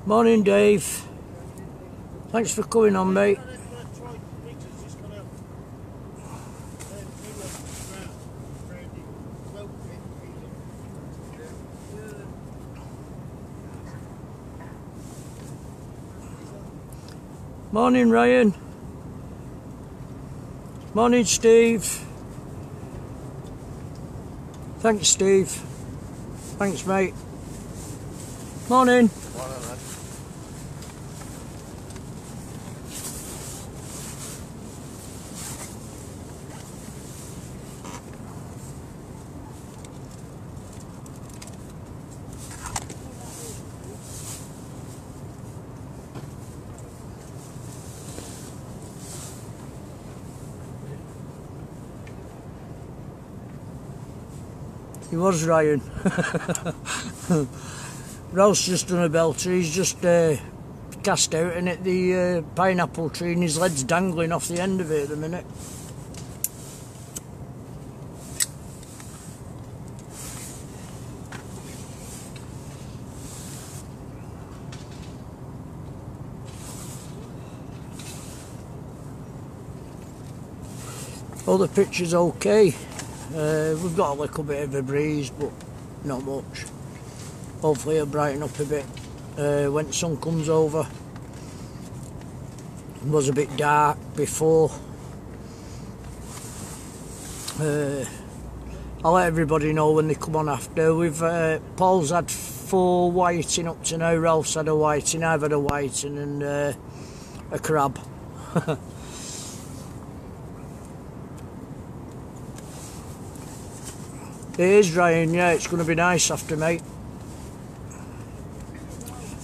Morning, Dave. Thanks for coming on, mate. Morning, Ryan. Morning, Steve. Thanks, Steve. Thanks, mate. Morning. Morning, man. He was Ryan. Ralph's just done a belter. He's just cast out and hit the pineapple tree and his lead's dangling off the end of it at the minute. All the picture's okay. We've got a little bit of a breeze, but not much. Hopefully it'll brighten up a bit when the sun comes over. It was a bit dark before. I'll let everybody know when they come on after. Paul's had 4 whiting up to now, Ralph's had a whiting, I've had a whiting and a crab. It is, Ryan, yeah, it's going to be nice after, mate.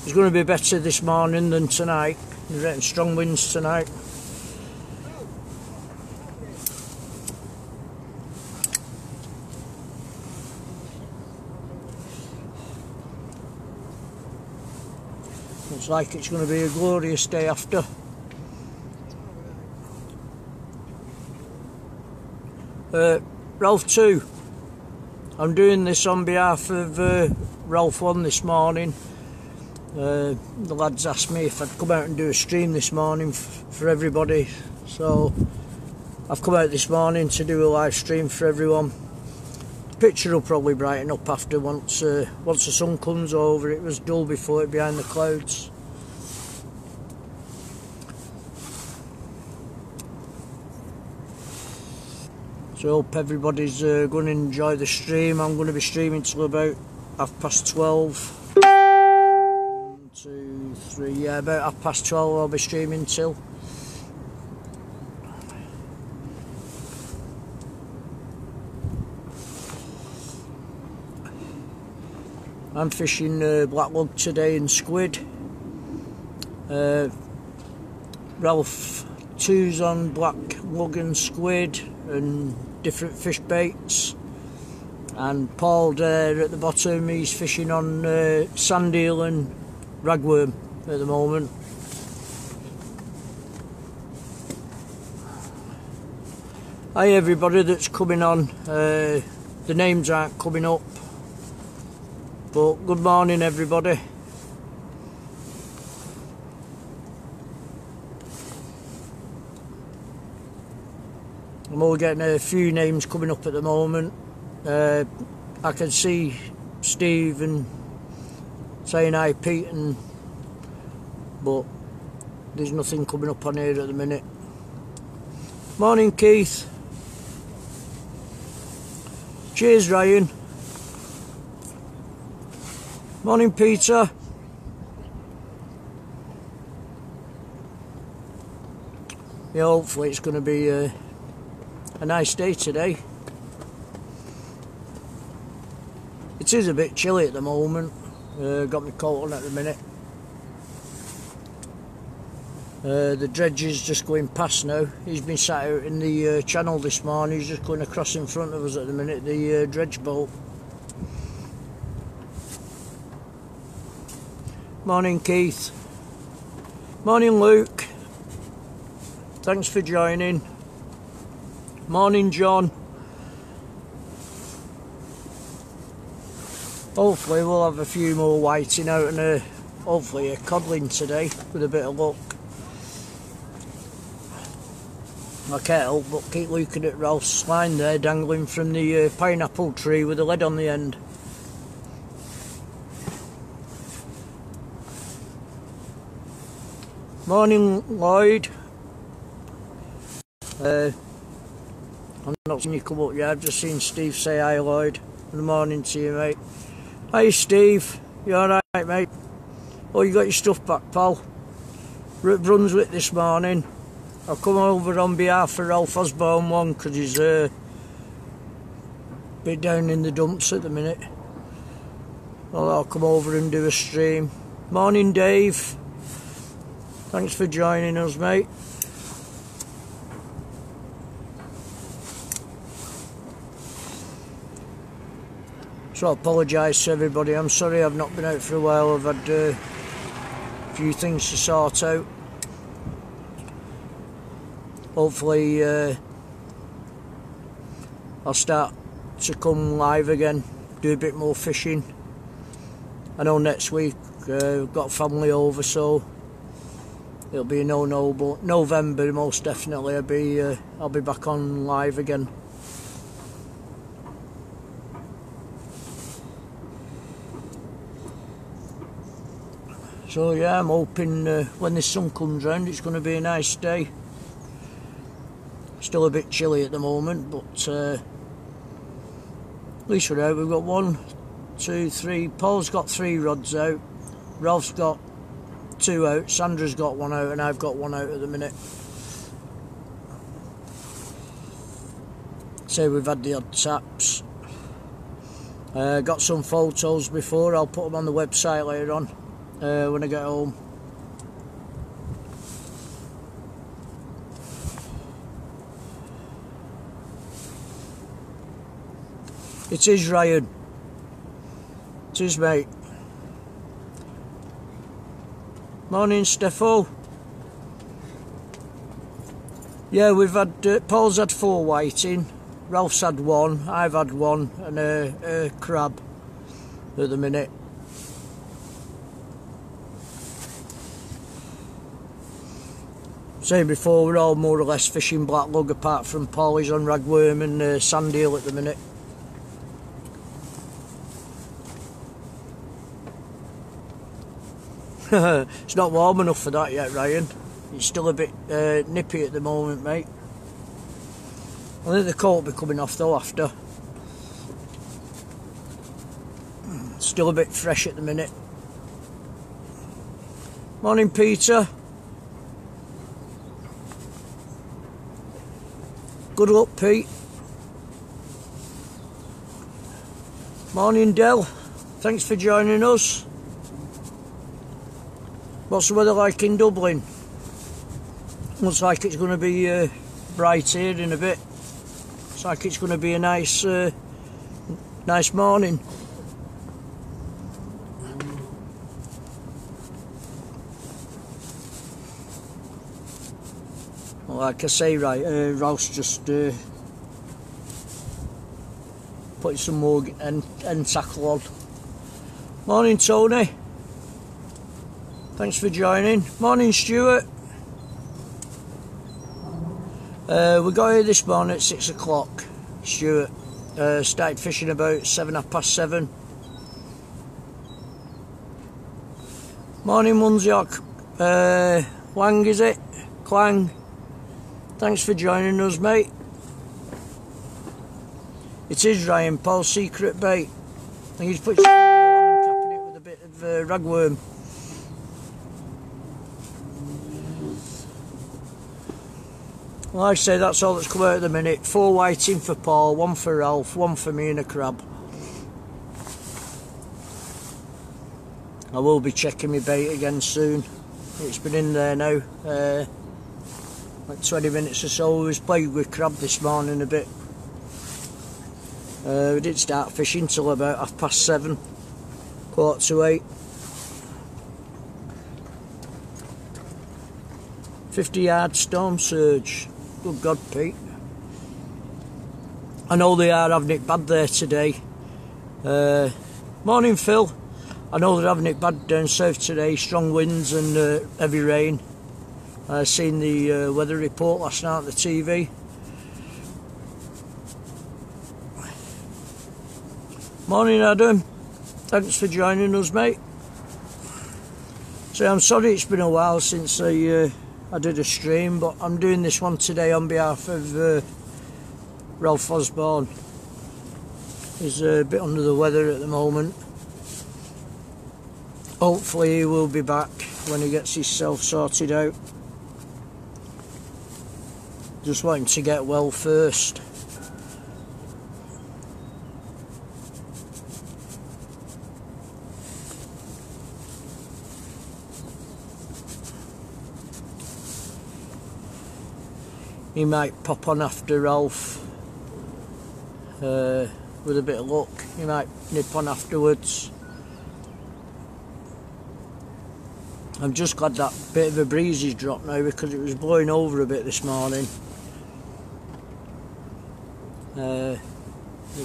It's going to be better this morning than tonight. We're getting strong winds tonight. Looks like it's going to be a glorious day after. Ralph 2. I'm doing this on behalf of Ralph 1 this morning. The lads asked me if I'd come out and do a stream this morning for everybody, so I've come out this morning to do a live stream for everyone. The picture will probably brighten up after once the sun comes over. It was dull before, it behind the clouds. So I hope everybody's going to enjoy the stream. I'm going to be streaming till about 12:30. 1, 2, 3, yeah, about 12:30 I'll be streaming till. I'm fishing black lug today and squid. Ralph 2's on black lug and squid and different fish baits, and Paul there at the bottom, he's fishing on sand eel and ragworm at the moment. Hi everybody that's coming on, the names aren't coming up, but good morning everybody. I'm all getting a few names coming up at the moment. I can see Steve and saying hi Pete, but there's nothing coming up on here at the minute. Morning Keith. Cheers Ryan. Morning Peter. Yeah, hopefully it's going to be a nice day today. It is a bit chilly at the moment. Got my coat on at the minute. The dredge is just going past now. He's been sat out in the channel this morning. He's just going across in front of us at the minute, the dredge boat. Morning Keith. Morning Luke. Thanks for joining. Morning John. Hopefully we'll have a few more whiting out and a hopefully a codling today with a bit of luck. I can't help but keep looking at Ralph's line there dangling from the pineapple tree with a lead on the end. Morning, Lloyd. I've not seen you come up yet. I've just seen Steve say hi, Lloyd. Good morning to you, mate. Hi, Steve. You alright, mate? Oh, you got your stuff back, pal? We're at Brunswick this morning. I've come over on behalf of Ralph Osborne one because he's a bit down in the dumps at the minute. Well, I'll come over and do a stream. Morning, Dave. Thanks for joining us, mate. So I apologise to everybody. I'm sorry I've not been out for a while. I've had a few things to sort out. Hopefully I'll start to come live again, do a bit more fishing. I know next week we've got family over, so it'll be a no-no, but November most definitely I'll be back on live again. So yeah, I'm hoping when the sun comes round it's going to be a nice day. Still a bit chilly at the moment, but at least we're out. We've got 1, 2, 3. Paul's got 3 rods out. Ralph's got 2 out. Sandra's got 1 out, and I've got 1 out at the minute. So we've had the odd taps. Got some photos before. I'll put them on the website later on when I get home. It is, Ryan. It is, mate. Morning, Steffo. Yeah, we've had Paul's had 4 whiting, Ralph's had 1, I've had 1, and a crab at the minute. Saying before, we're all more or less fishing black lug, apart from Paul. He's on ragworm and sand eel at the minute. It's not warm enough for that yet, Ryan. It's still a bit nippy at the moment, mate. I think the coat will be coming off though after. Still a bit fresh at the minute. Morning, Peter. Good luck, Pete. Morning, Del. Thanks for joining us. What's the weather like in Dublin? Looks like it's going to be bright here in a bit. Looks like it's going to be a nice nice morning. Well, like I say, right, Ralph's just putting some more end tackle on. Morning, Tony. Thanks for joining. Morning, Stuart. We got here this morning at 6 o'clock, Stuart. Started fishing about 7:30. Morning, Munziok. Wang, is it? Clang. Thanks for joining us, mate. It is Ryan, Paul's secret bait. I think he's put some on and capping it with a bit of ragworm. Like I say, that's all that's come out at the minute. 4 whiting for Paul, 1 for Ralph, 1 for me and a crab. I will be checking my bait again soon. It's been in there now, like 20 minutes or so. We was playing with crab this morning a bit. We didn't start fishing till about 7:30, 7:45. 50-yard storm surge. Good God, Pete. I know they are having it bad there today. Morning, Phil. I know they're having it bad down south today, strong winds and heavy rain. I seen the weather report last night on the TV. Morning Adam, thanks for joining us mate. So I'm sorry it's been a while since I did a stream, but I'm doing this one today on behalf of Ralph Osborne. He's a bit under the weather at the moment. Hopefully he will be back when he gets himself sorted out. Just want him to get well first. He might pop on after Ralph. With a bit of luck, he might nip on afterwards. I'm just glad that bit of a breeze has dropped now, because it was blowing over a bit this morning. It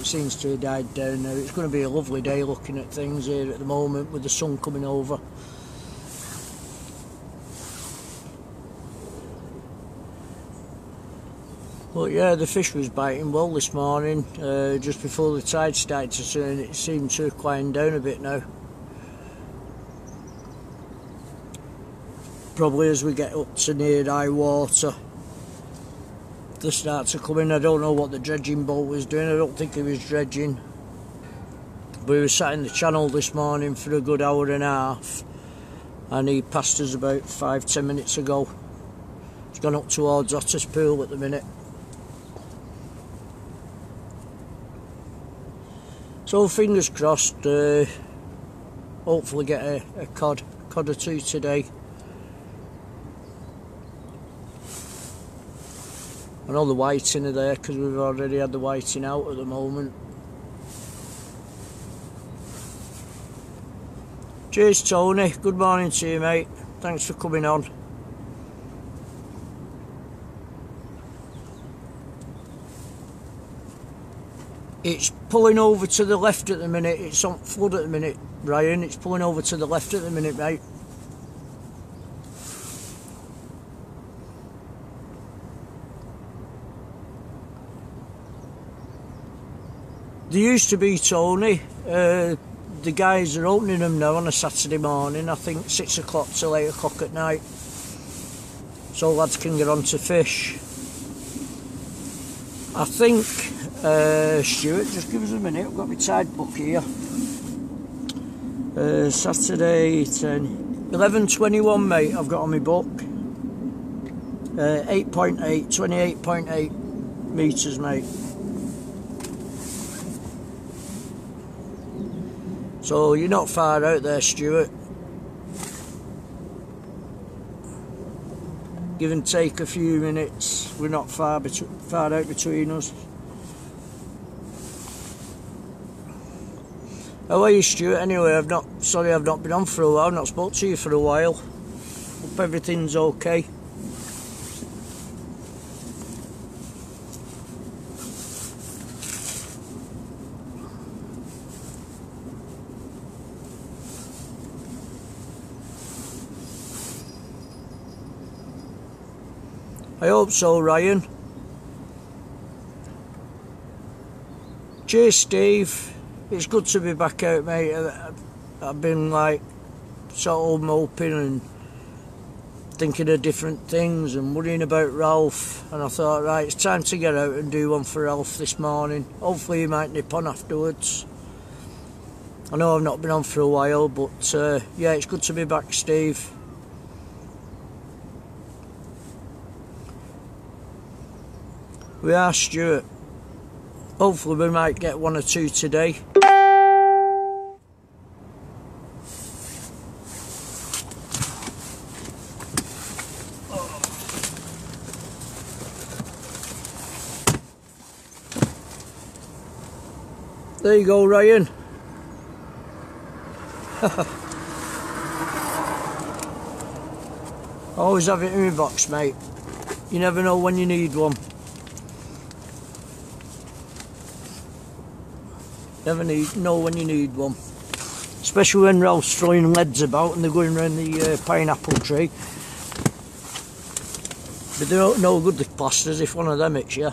seems to have died down now. It's going to be a lovely day looking at things here at the moment with the sun coming over. But yeah, the fish was biting well this morning. Just before the tide started to turn, it seemed to quieten down a bit now. Probably as we get up to near high water, they start to come in. I don't know what the dredging boat was doing. I don't think he was dredging. But he was sat in the channel this morning for a good hour and a half, and he passed us about 5-10 minutes ago. He's gone up towards Otter's Pool at the minute. So fingers crossed, hopefully get a cod or two today. I know the whiting are there because we've already had the whiting out at the moment. Cheers Tony, good morning to you mate, thanks for coming on. It's pulling over to the left at the minute, it's on flood at the minute Ryan, it's pulling over to the left at the minute mate. There used to be, Tony, the guys are opening them now on a Saturday morning, I think 6 o'clock till 8 o'clock at night, so lads can get on to fish. I think, Stuart, just give us a minute, I've got my tide book here. Saturday 10, 11:21 mate, I've got on my book. 8.8, 28.8 metres mate. So you're not far out there, Stuart. Give and take a few minutes. We're not far out between us. How are you, Stuart? Anyway, I've not been on for a while. I've not spoke to you for a while. Hope everything's okay. I hope so, Ryan. Cheers, Steve. It's good to be back out, mate. I've been like sort of moping and thinking of different things and worrying about Ralph, and I thought, right, it's time to get out and do one for Ralph this morning. Hopefully he might nip on afterwards. I know I've not been on for a while, but yeah, it's good to be back, Steve. We are, Stuart. Hopefully we might get one or two today. There you go, Ryan. Always have it in my box, mate. You never know when you need one. Never know when you need one. especially when Ralph's throwing leads about and they're going around the pineapple tree. But they're no good, the plasters, if one of them hits you.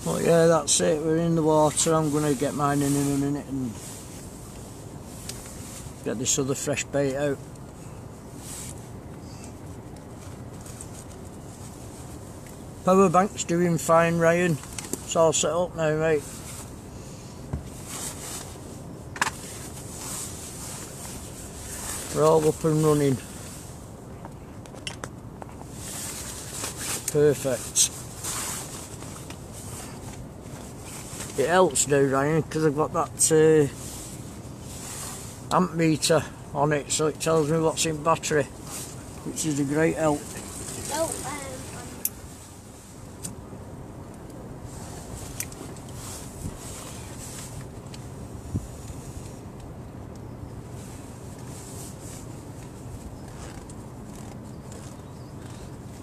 But yeah, that's it, we're in the water. I'm going to get mine in a minute and get this other fresh bait out. Power bank's doing fine, Ryan. It's all set up now, mate. We're all up and running. Perfect. It helps now, Ryan, because I've got that amp meter on it, so it tells me what's in battery, which is a great help.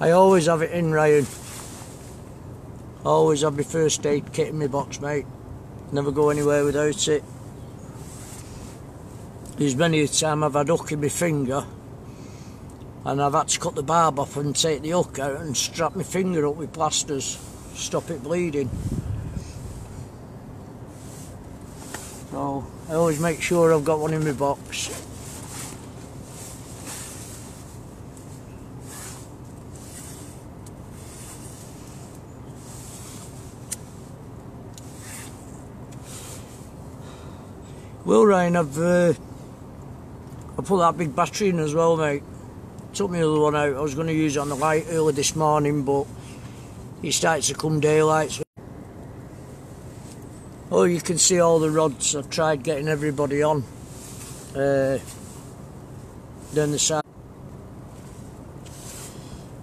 I always have it in, Ryan. Always have my first aid kit in my box, mate. Never go anywhere without it. There's many a time I've had hook in my finger and I've had to cut the barb off and take the hook out and strap my finger up with plasters, stop it bleeding. So I always make sure I've got one in my box. Well, Ryan, I put that big battery in as well, mate. Took my other one out. I was going to use it on the light early this morning, but it started to come daylight. So oh, you can see all the rods. I've tried getting everybody on down the side.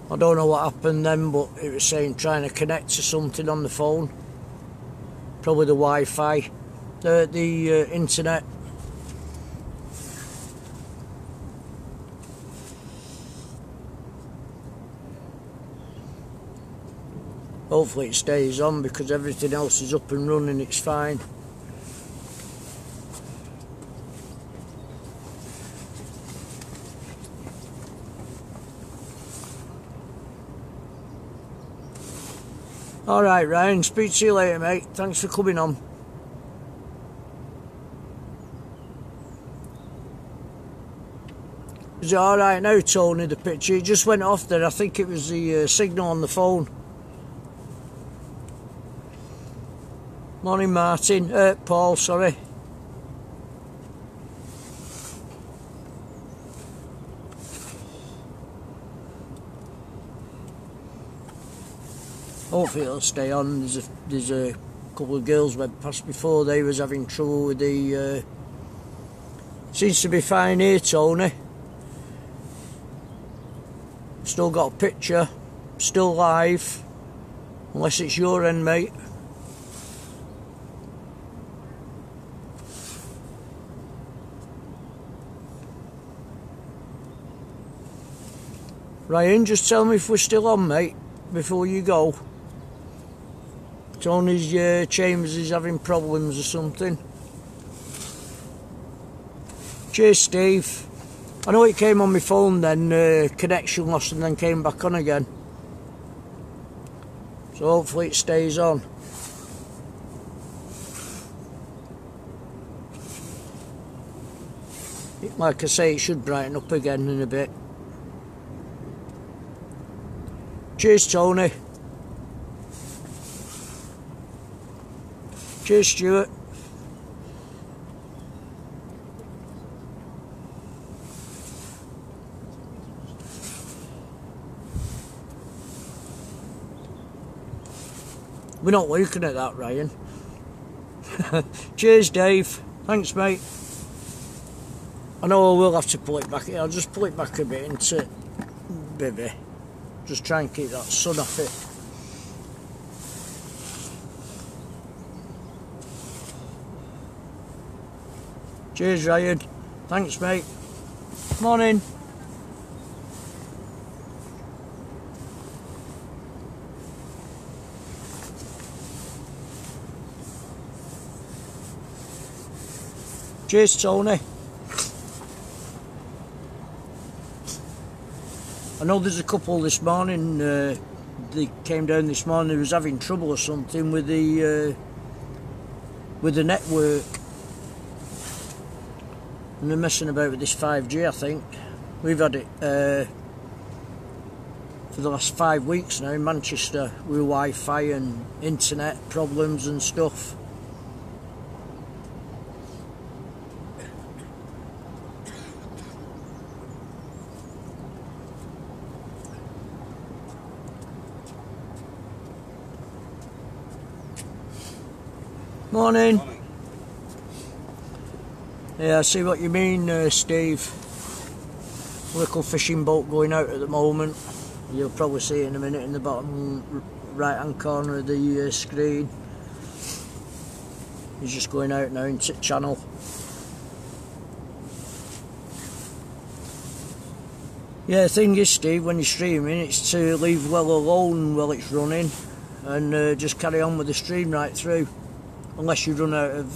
I don't know what happened then, but it was saying trying to connect to something on the phone. Probably the Wi-Fi. The internet. Hopefully it stays on because everything else is up and running, it's fine. Alright, Ryan, speak to you later, mate. Thanks for coming on. Is it alright now, Tony, the picture? It just went off there. I think it was the signal on the phone. Morning, Martin. Paul, sorry. Hopefully it'll stay on. There's a couple of girls went past before. They was having trouble with the... Seems to be fine here, Tony. Still got a picture, still live, unless it's your end, mate. Ryan, just tell me if we're still on, mate, before you go. Tony's Chambers is having problems or something. Cheers, Steve. I know it came on my phone then, connection lost and then came back on again. So hopefully it stays on. Like I say, it should brighten up again in a bit. Cheers, Tony. Cheers, Stuart. We're not looking at that, Ryan. Cheers, Dave. Thanks, mate. I know I will have to pull it back. I'll just pull it back a bit into baby. Just try and keep that sun off it. Cheers, Ryan. Thanks, mate. Morning. Cheers, Tony. I know there's a couple this morning, they came down this morning, they was having trouble or something with the network. And they're messing about with this 5G, I think. We've had it for the last 5 weeks now in Manchester with Wi-Fi and internet problems and stuff. Morning. Morning. Yeah, I see what you mean, Steve. Little fishing boat going out at the moment. You'll probably see it in a minute in the bottom right hand corner of the screen. He's just going out now into channel. Yeah, the thing is, Steve, when you're streaming, it's to leave well alone while it's running and just carry on with the stream right through. Unless you run out of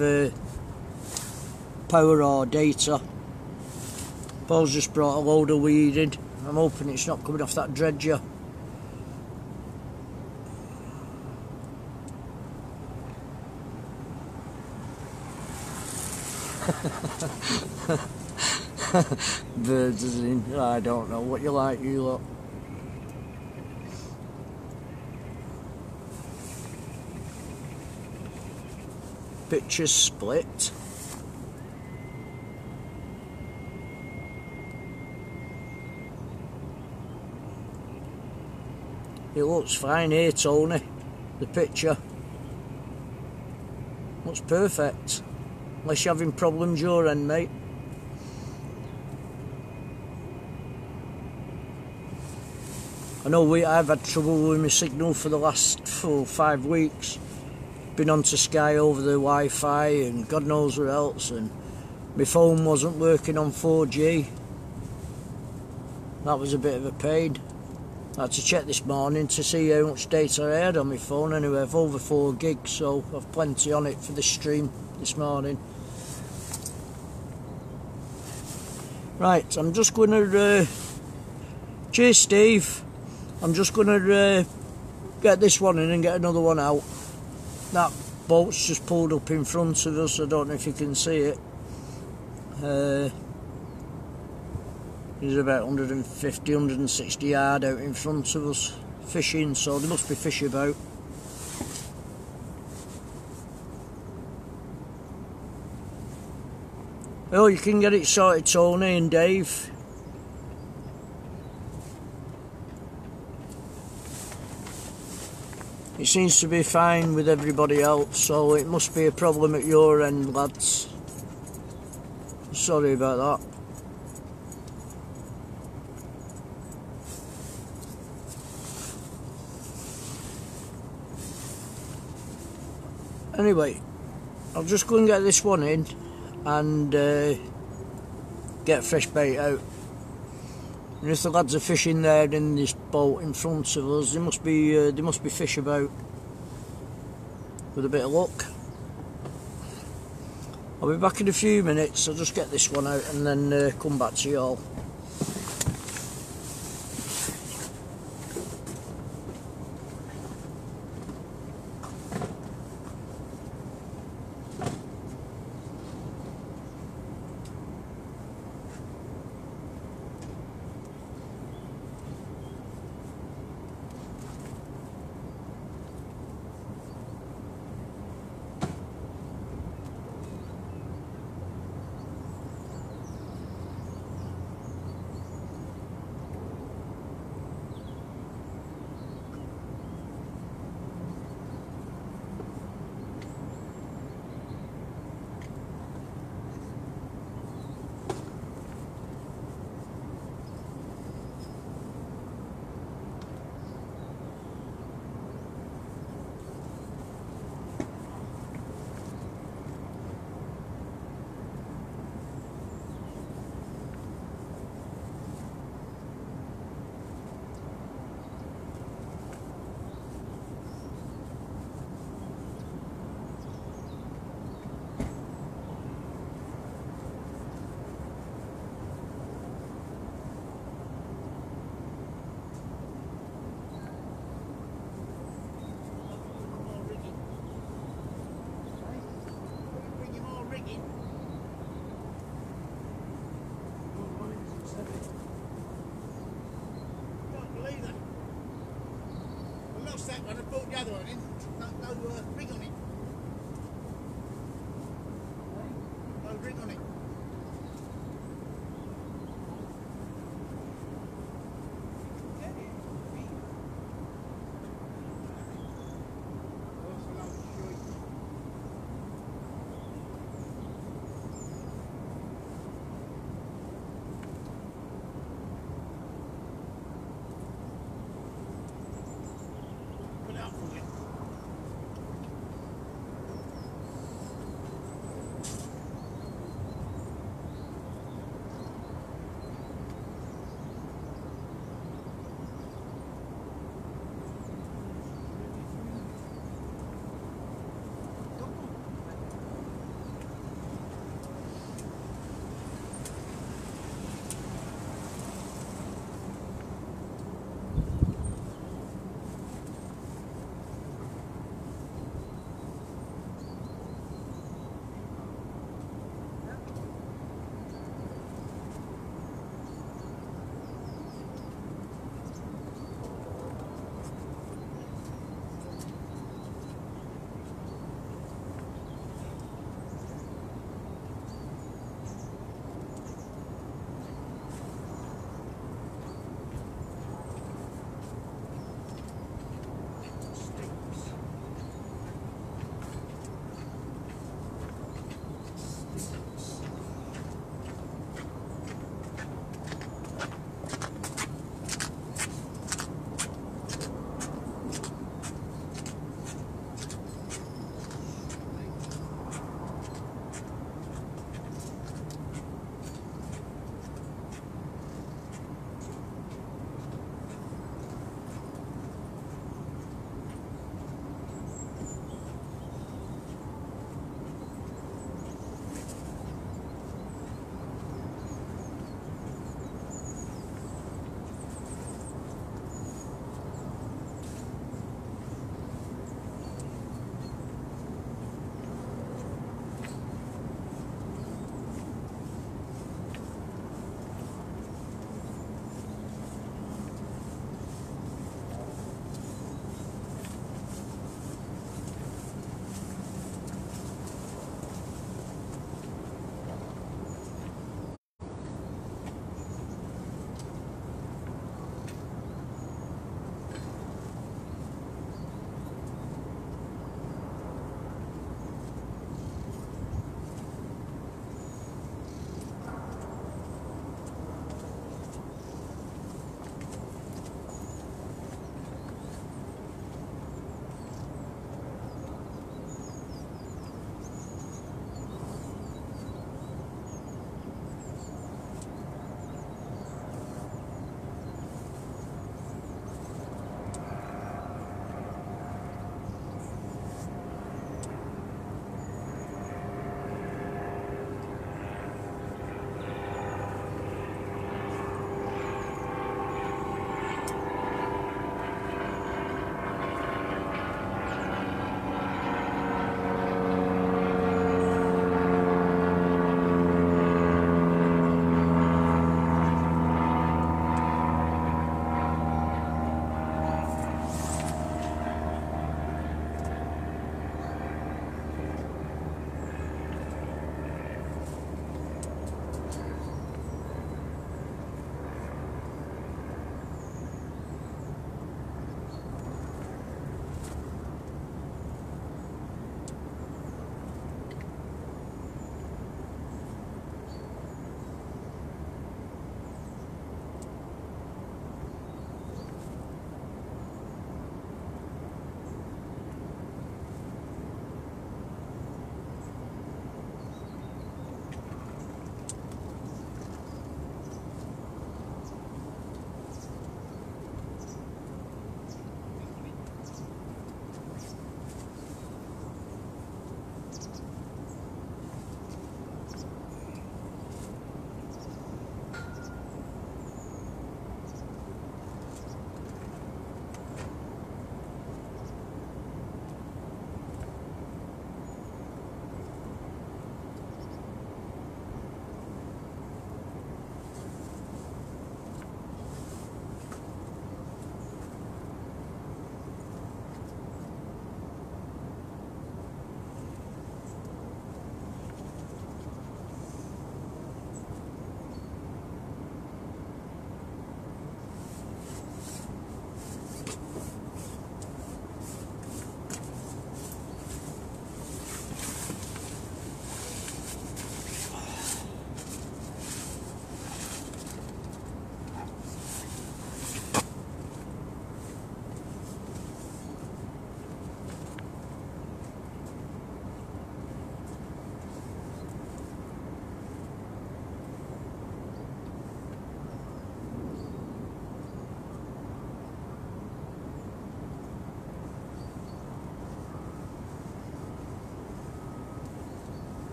power or data. Paul's just brought a load of weed in. I'm hoping it's not coming off that dredger. Birds is in. I don't know what you like, you lot. Pictures split. It looks fine here, Tony. The picture looks perfect. Unless you're having problems your end, mate. I know I've had trouble with my signal for the last 5 weeks. Been onto Sky over the Wi-Fi and God knows where else, and my phone wasn't working on 4G. That was a bit of a pain. I had to check this morning to see how much data I had on my phone. Anyway, I've over 4 gigs, so I've plenty on it for this stream this morning. Right, I'm just going to... cheers, Steve. I'm just going to get this one in and get another one out. That boat's just pulled up in front of us. I don't know if you can see it. He's about 150, 160 yards out in front of us, fishing, so there must be fish about. Oh, you can get it sorted, Tony and Dave. It seems to be fine with everybody else, so it must be a problem at your end, lads. Sorry about that. Anyway, I'll just go and get this one in and get fresh bait out. And if the lads are fishing there in this boat in front of us, there must be fish about. With a bit of luck. I'll be back in a few minutes. I'll just get this one out and then come back to you all. lost that one and bought the other one in. No ring on it. No ring on it. Put it up for you.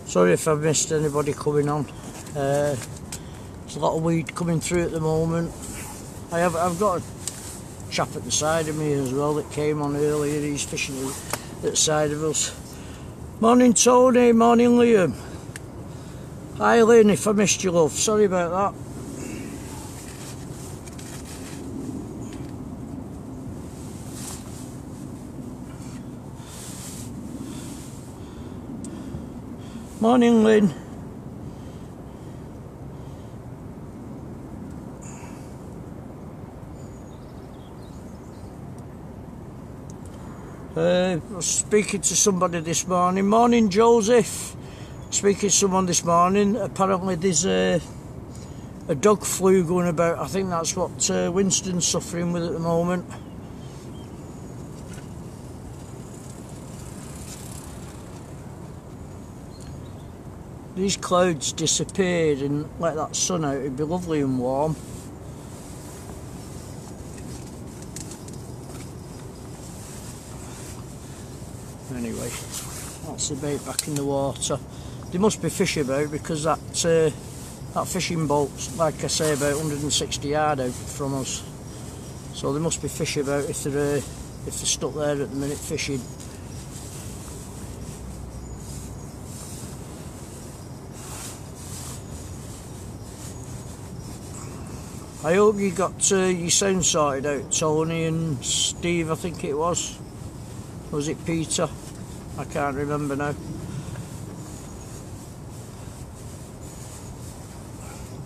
Sorry if I've missed anybody coming on. There's a lot of weed coming through at the moment. I've got a chap at the side of me as well that came on earlier. He's fishing at the side of us. Morning Tony, morning Liam. Hi Lynn, if I missed you, love, sorry about that. Morning Lynn. I was speaking to somebody this morning. Morning Joseph. Speaking to someone this morning. Apparently there's a dog flu going about. I think that's what Winston's suffering with at the moment. These clouds disappeared and let that sun out. It'd be lovely and warm. Anyway, that's the bait back in the water. There must be fish about because that fishing boat's, like I say, about 160 yards out from us. So there must be fish about if they're stuck there at the minute fishing. I hope you got your sound sorted out, Tony and Steve, I think it was. Or was it Peter? I can't remember now.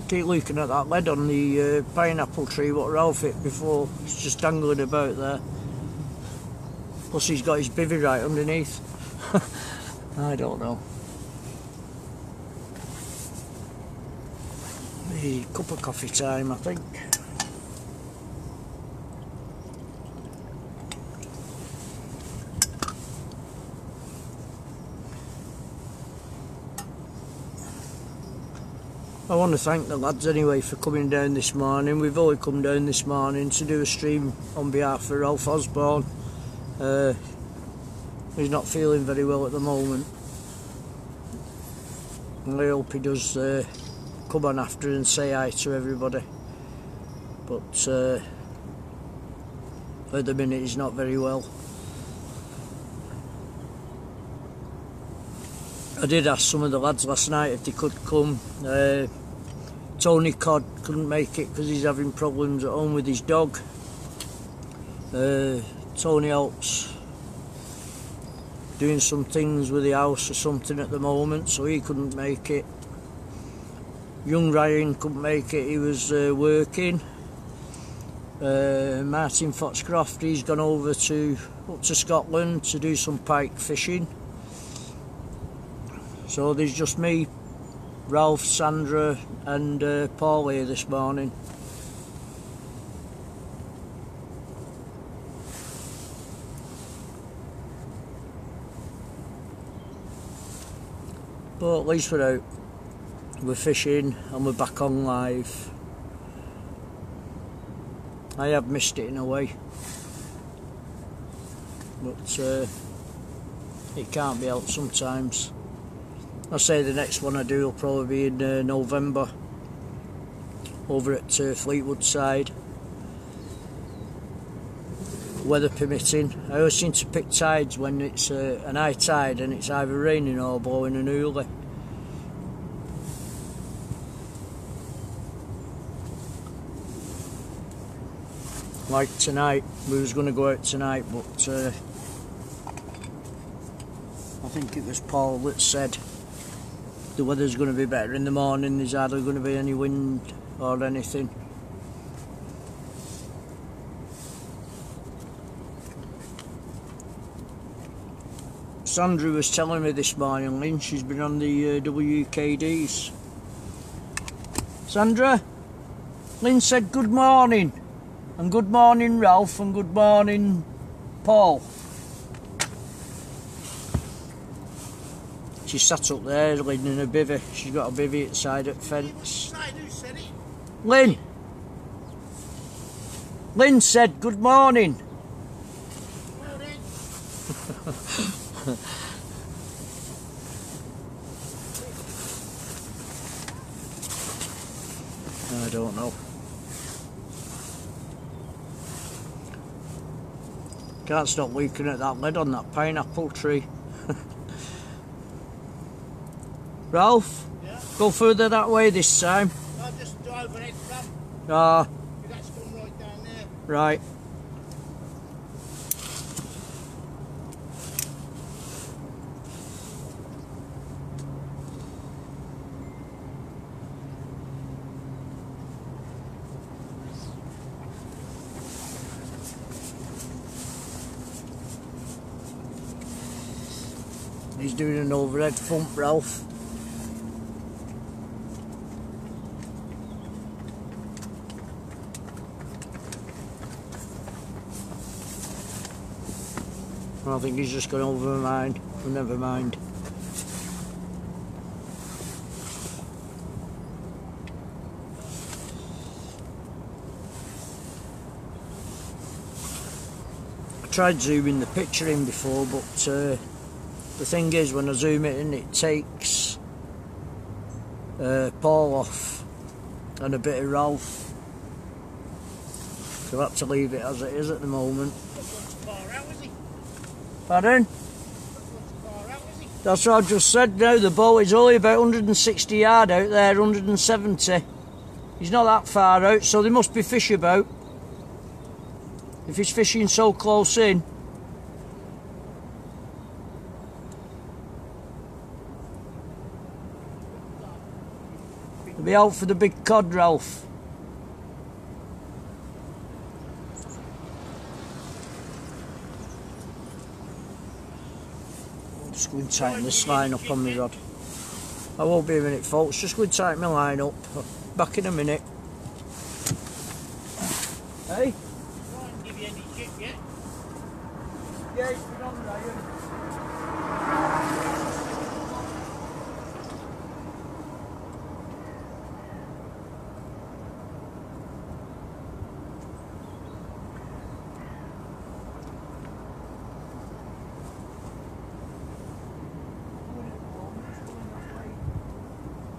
Keep looking at that lead on the pineapple tree what Ralph hit before. It's just dangling about there. Plus he's got his bivvy right underneath. I don't know. A cup of coffee time, I think. I want to thank the lads anyway for coming down this morning. We've only come down this morning to do a stream on behalf of Ralph Osborne. He's not feeling very well at the moment. And I hope he does come on after and say hi to everybody. But at the minute he's not very well. I did ask some of the lads last night if they could come. Tony Codd couldn't make it because he's having problems at home with his dog. Tony Alps doing some things with the house or something at the moment, so he couldn't make it. Young Ryan couldn't make it, he was working. Martin Foxcroft, he's gone over up to Scotland to do some pike fishing. So there's just me, Ralph, Sandra and Paul here this morning. But at least we're out, we're fishing and we're back on live. I have missed it in a way, but it can't be helped sometimes. I say the next one I do will probably be in November over at Fleetwood side, weather permitting. I always seem to pick tides when it's an high tide and it's either raining or blowing an hoolie. Like tonight, we was going to go out tonight, but I think it was Paul that said the weather's going to be better in the morning, there's hardly going to be any wind or anything. Sandra was telling me this morning, Lynn, she's been on the WKDs. Sandra, Lynn said good morning, and good morning Ralph, and good morning Paul. She's sat up there, Lynn, in a bivvy. She's got a bivvy outside at the fence. Lynn! Lynn said good morning. I don't know. Can't stop looking at that lid on that pineapple tree. Ralph, Yeah? go further that way this time. I'll just drive an extra. Ah, That's gone right down there. right. He's doing an overhead thump, Ralph. I think he's just gone over my mind. Well, never mind. I tried zooming the picture in before, but the thing is, when I zoom it in, it takes Paul off and a bit of Ralph. So I've had to leave it as it is at the moment. Far out, is he? Pardon? Far out, is he? That's what I've just said now. The boat is only about 160 yard out there, 170. He's not that far out, so there must be fish about. If he's fishing so close in. He'll be out for the big cod, Ralph. I'm just going to tighten this line up on my rod. I won't be a minute, folks. Just going to tighten my line up. Back in a minute. Hey? I won't give you any shit yet. Yeah, it's been on Ryan.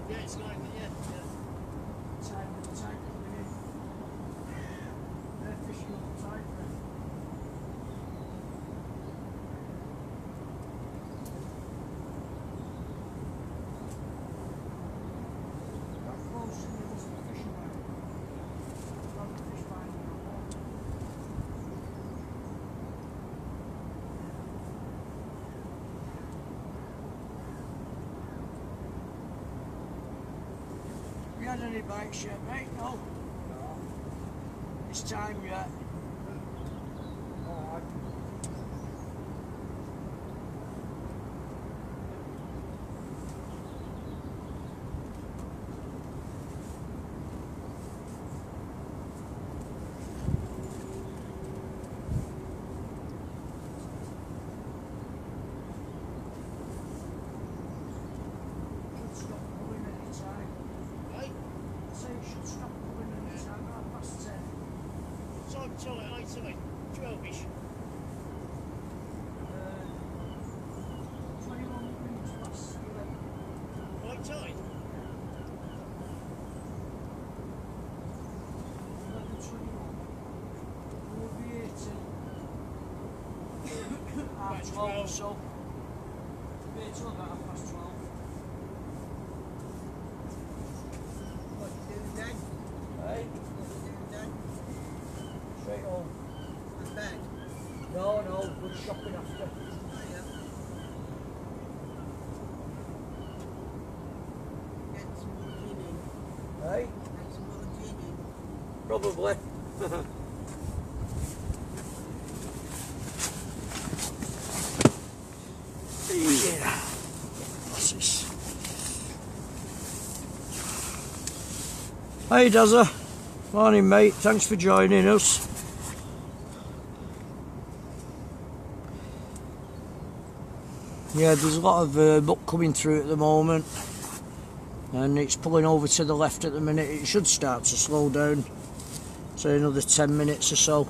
Yeah, it's like that, yeah. You had any bites yet, mate? No? No. It's time yet. Alright. Sorry, 12ish. 21 minutes past 11. Right tight. 11:21. We'll be here till half 12 or so. We'll be here till about 12:30. What you doing then? Hey? What you doing then? Straight home. And bed? No, we're shopping after. Oh, yeah. Get some more gin in. Hey? Get some more gin in. Probably. Yeah. What's this? Hey Dazza. Morning mate, thanks for joining us. Yeah, there's a lot of buck coming through at the moment, and it's pulling over to the left at the minute. It should start to slow down, say another 10 minutes or so.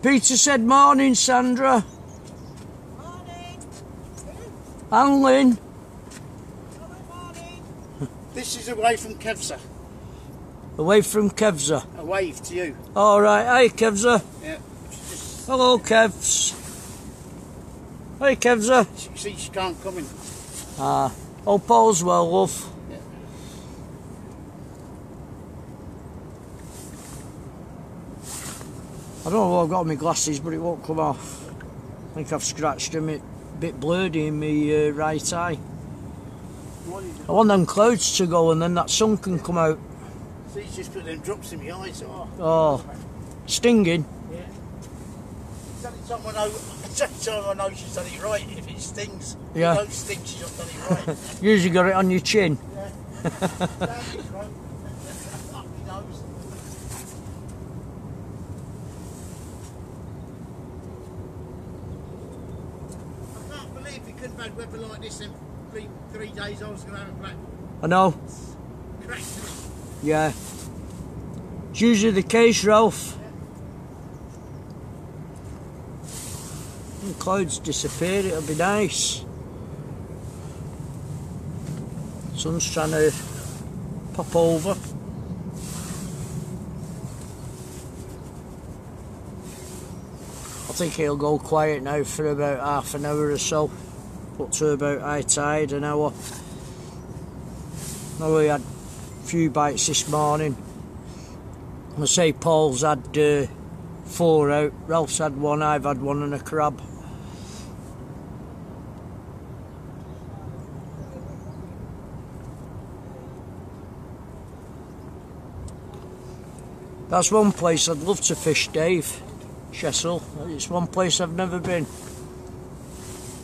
Peter said morning, Sandra. Oh, And Lynn. This is away from Kevza. Away from Kevza. A wave to you. Alright, hey Kevza. Yeah. Hello Kevs. Hey Kevza. See, she can't come in. Ah, hope all's well, love. Yeah. I don't know what I've got on my glasses, but it won't come off. I think I've scratched them, a bit blurry in my right eye. I want them clouds to go and then that sun can come out. See, she's just put them drops in my eyes. Oh, stinging? Yeah. It's only time I know she's done it right if it stings. Yeah. If it don't sting, she's not done it right. Usually got it on your chin. Yeah. I can't believe we couldn't have had weather like this in 3 days. I was going to have a black I know. crack to it. Yeah. It's usually the case, Ralph. When the clouds disappear, it'll be nice. Sun's trying to pop over. I think it'll go quiet now for about half an hour or so. Up to about high tide, an hour. Now we had a few bites this morning. I say Paul's had 4 out, Ralph's had 1, I've had 1 and a crab. That's one place I'd love to fish, Dave. Chesil. It's one place I've never been.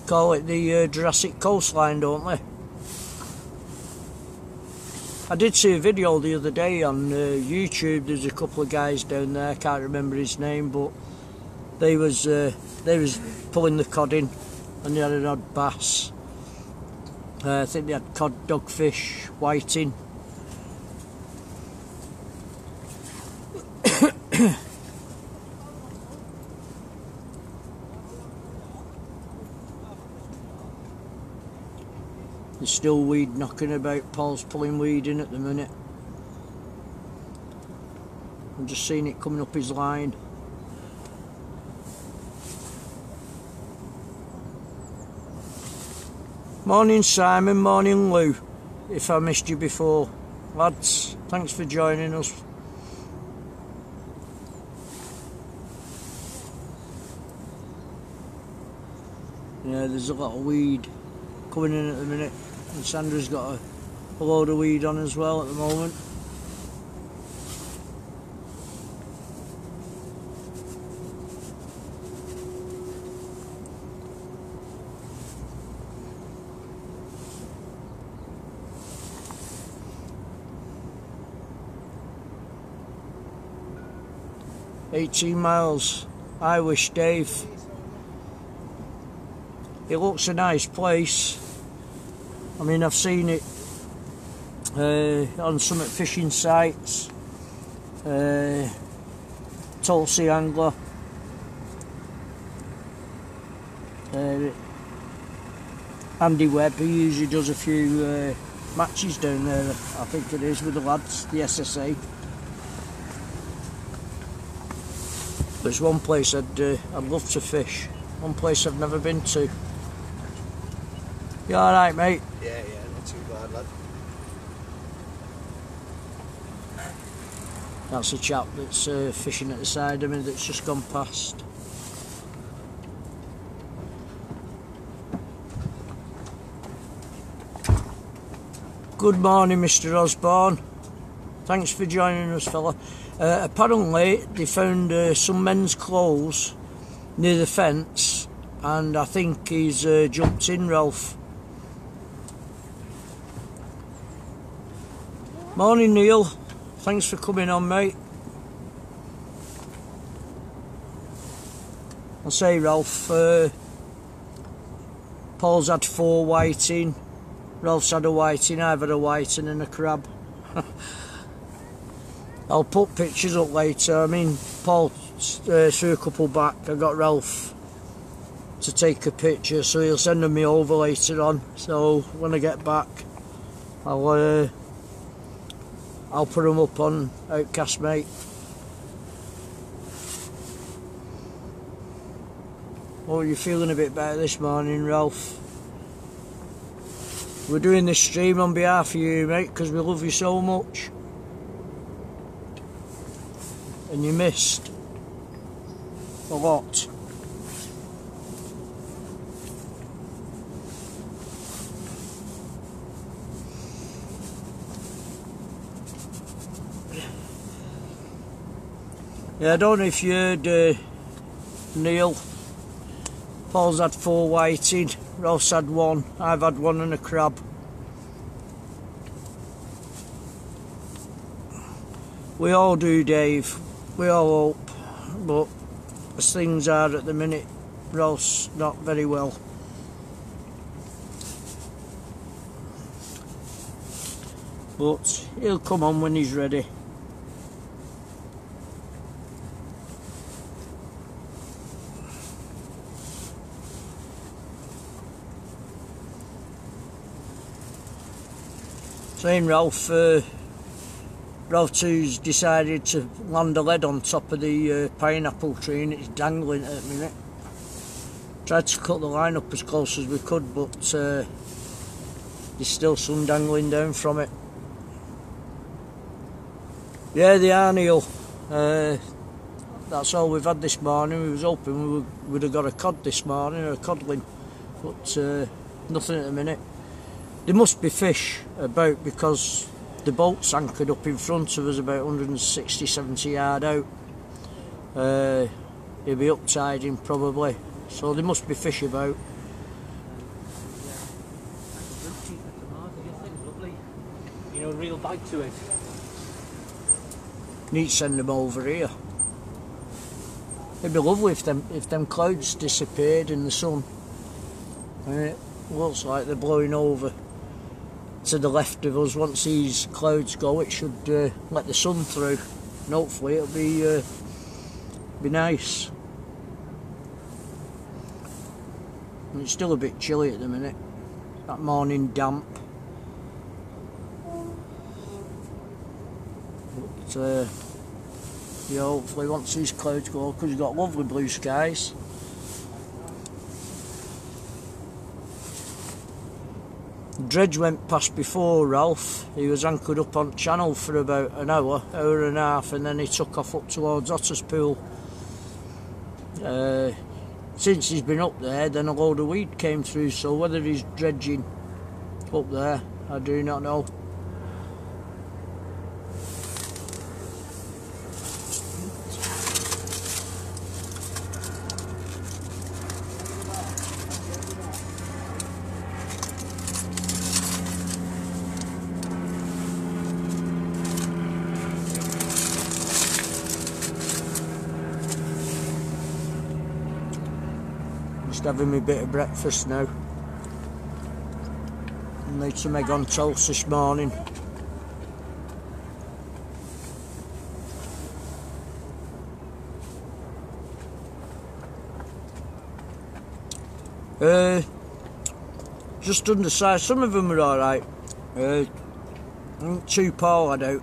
Call it the Jurassic Coastline, don't they? I did see a video the other day on YouTube. There's a couple of guys down there, I can't remember his name, but they was pulling the cod in and they had an odd bass. I think they had cod, dogfish, whiting. There's still weed knocking about. Paul's pulling weed in at the minute. I'm just seeing it coming up his line. Morning Simon, morning Lou, if I missed you before. Lads, thanks for joining us. Yeah, there's a lot of weed coming in at the minute. And Sandra's got a load of weed on as well at the moment. "18 miles. I wish, Dave. It looks a nice place. I mean, I've seen it on some fishing sites. Tulsi Angler. Andy Webb, he usually does a few matches down there, I think it is, with the lads, the SSA. But it's one place I'd love to fish. One place I've never been to. You alright, mate? Yeah, not too bad, lad. That's a chap that's fishing at the side of me that's just gone past. Good morning, Mr. Osborne. Thanks for joining us, fella. Apparently they found some men's clothes near the fence, and I think he's jumped in, Ralph. Morning, Neil. Thanks for coming on, mate. I'll say, Ralph, Paul's had 4 whiting, Ralph's had a whiting, I've had a whiting and a crab. I'll put pictures up later. I mean, Paul threw a couple back. I got Ralph to take a picture, so he'll send them me over later on. So when I get back, I'll put them up on Outcasts, mate. Oh, you're feeling a bit better this morning, Ralph? We're doing this stream on behalf of you, mate, because we love you so much. And you missed a lot. Yeah, I don't know if you heard Neil. Paul's had 4 whiting, Ross had 1, I've had 1 and a crab. We all do, Dave, we all hope, but as things are at the minute, Ross not very well. But he'll come on when he's ready. Saying Ralph 2's decided to land a lead on top of the pineapple tree and it's dangling at the minute. Tried to cut the line up as close as we could, but there's still some dangling down from it. Yeah, they are, Neil. That's all we've had this morning. We was hoping we would have got a cod this morning, or a codling, but nothing at the minute. There must be fish about because the boat's anchored up in front of us about 160-70 yard out. He'll be up tiding probably, so there must be fish about. You know, real bite to it. Need to send them over here. It'd be lovely if them clouds disappeared in the sun. And it looks like they're blowing over to the left of us. Once these clouds go, it should let the sun through, and hopefully it'll be nice. And it's still a bit chilly at the minute. That morning damp. But yeah, hopefully once these clouds go, because we've got lovely blue skies. Dredge went past before Ralph. He was anchored up on channel for about an hour and a half, and then he took off up towards Otterspool. Since he's been up there, then a load of weed came through, so whether he's dredging up there, I do not know. Just having me bit of breakfast now. Made some egg on toast this morning. Just undersized. Some of them were alright. I think 2 Paul had out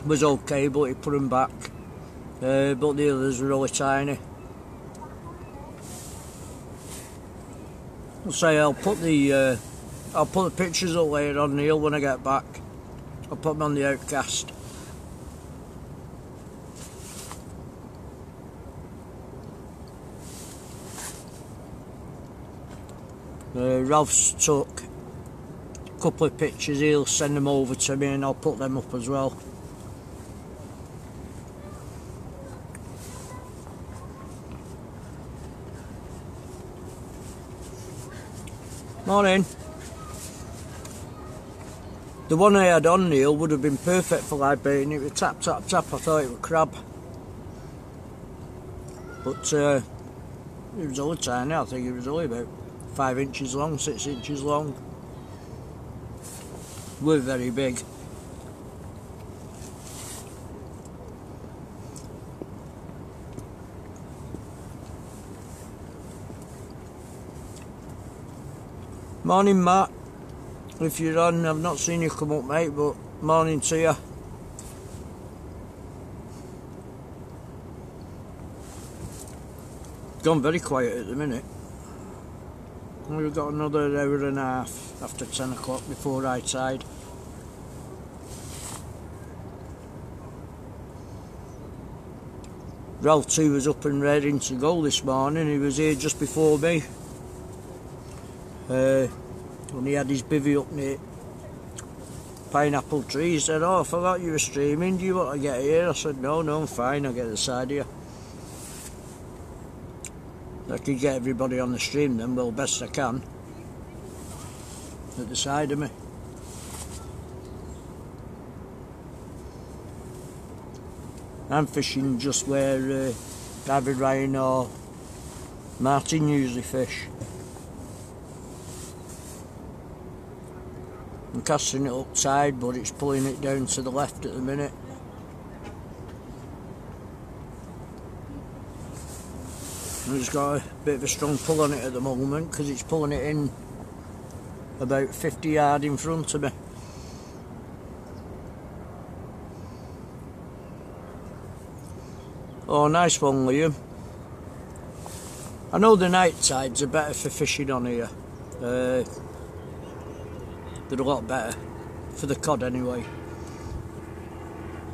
was okay, but he put them back. But the others were really tiny. I'll say I'll put the pictures up later on, Neil, when I get back. I'll put them on the Outcast. Ralph's took a couple of pictures. He'll send them over to me and I'll put them up as well. Morning. The one I had on, Neil, would have been perfect for live baiting. It was tap tap tap. I thought it was crab, but it was only tiny. I think it was only about 5 inches long, 6 inches long. Were very big. Morning, Matt. If you're on, I've not seen you come up, mate, but morning to you. Gone very quiet at the minute. We've got another hour and a half after 10 o'clock before right side. Ralph 2 was up and raring to go this morning. He was here just before me. When he had his bivvy up near pineapple tree, he said, "Oh, I forgot you were streaming, do you want to get here?" I said, no, I'm fine, I'll get the side of you. I could get everybody on the stream then, well, best I can, at the side of me. I'm fishing just where either Ryan or Martin usually fish. I'm casting it upside, but it's pulling it down to the left at the minute. And it's got a bit of a strong pull on it at the moment because it's pulling it in about 50 yards in front of me. Oh, nice one, Liam. I know the night tides are better for fishing on here. They're a lot better for the cod anyway.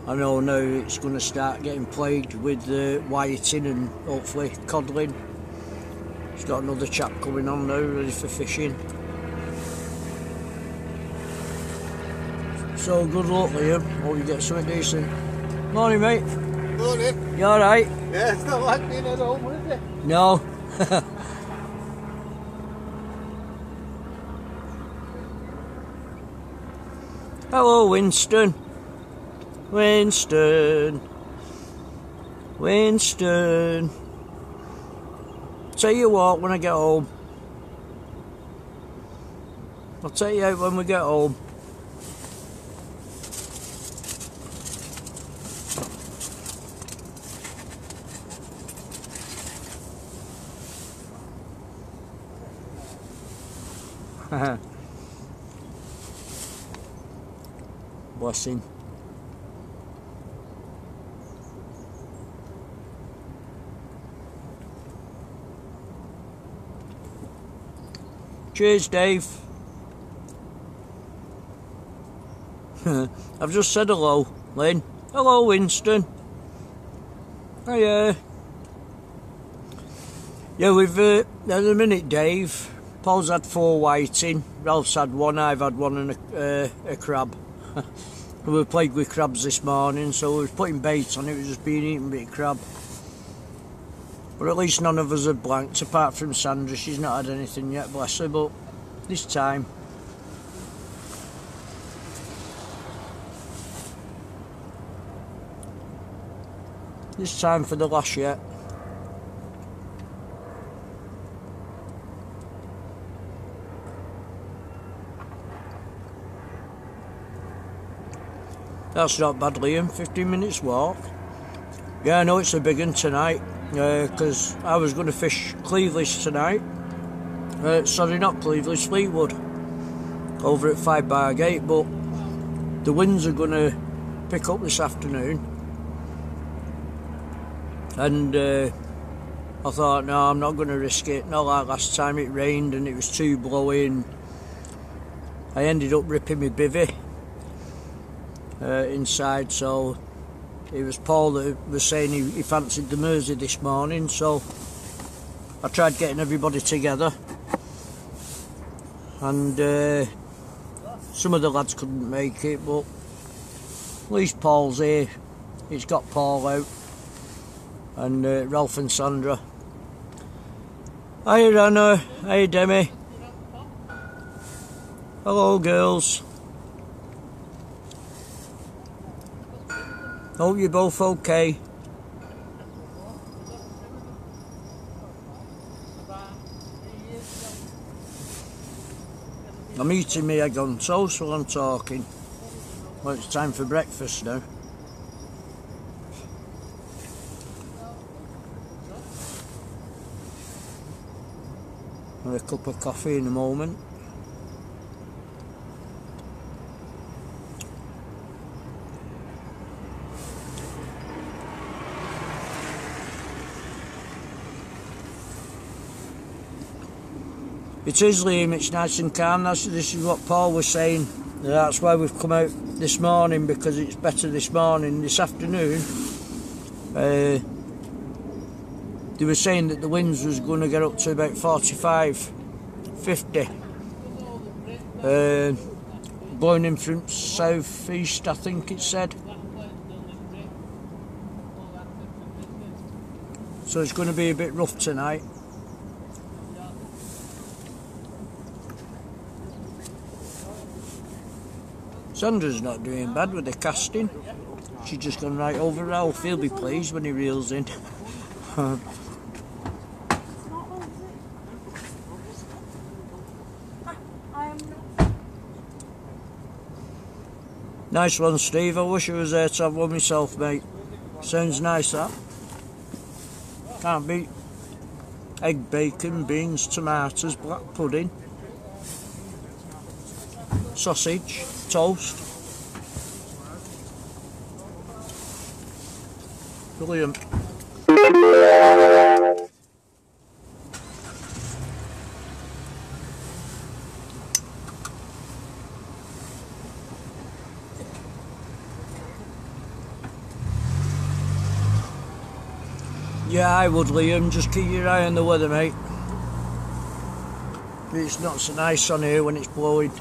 I know now it's going to start getting plagued with whiting and hopefully codling. It's got another chap coming on now ready for fishing. So good luck, Liam. Hope you get something decent. Morning, mate. Morning. You alright? Yeah, it's not like being at home, is it? No. Hello, Winston. Winston. Tell you what, when I get home. I'll take you out when we get home. Blessing. Cheers, Dave. I've just said hello, Lynn. Hello, Winston. Hiya. Yeah, we've at the minute, Dave. Paul's had 4 whiting. Ralph's had 1. I've had 1 and a crab. We were plagued with crabs this morning, so we was putting bait on it. It was just being eaten bit of crab. But at least none of us are blanked, apart from Sandra. She's not had anything yet, bless her, but this time. This time for the last yet. That's not bad, Liam. 15 minutes walk. Yeah, I know it's a big one tonight. Because I was going to fish Cleveless tonight. Sorry, not Cleveless, Fleetwood. Over at 5 Bar Gate, but the winds are going to pick up this afternoon. And I thought, no, I'm not going to risk it. Not like last time it rained and it was too blowing. I ended up ripping my bivvy inside, so it was Paul that was saying he fancied the Mersey this morning, so I tried getting everybody together, and some of the lads couldn't make it, but at least Paul's here. He's got Paul out, and Ralph and Sandra. Hi Rana, hi Demi. Hello girls. Hope you're both okay. I'm eating my egg on toast while I'm talking. Well, it's time for breakfast now. And a cup of coffee in a moment. It is, Liam, it's nice and calm. This is what Paul was saying. That's why we've come out this morning, because it's better this morning. This afternoon, they were saying that the winds was going to get up to about 45, 50. Blowing in from south east, I think it said. So it's going to be a bit rough tonight. Sandra's not doing bad with the casting. She's just gone right over Ralph. He'll be pleased when he reels in. Nice one, Steve. I wish I was there to have one myself, mate. Sounds nice, that. Can't beat egg, bacon, beans, tomatoes, black pudding, sausage, toast. Brilliant. Yeah, I would, Liam. Just keep your eye on the weather, mate. It's not so nice on here when it's blowing.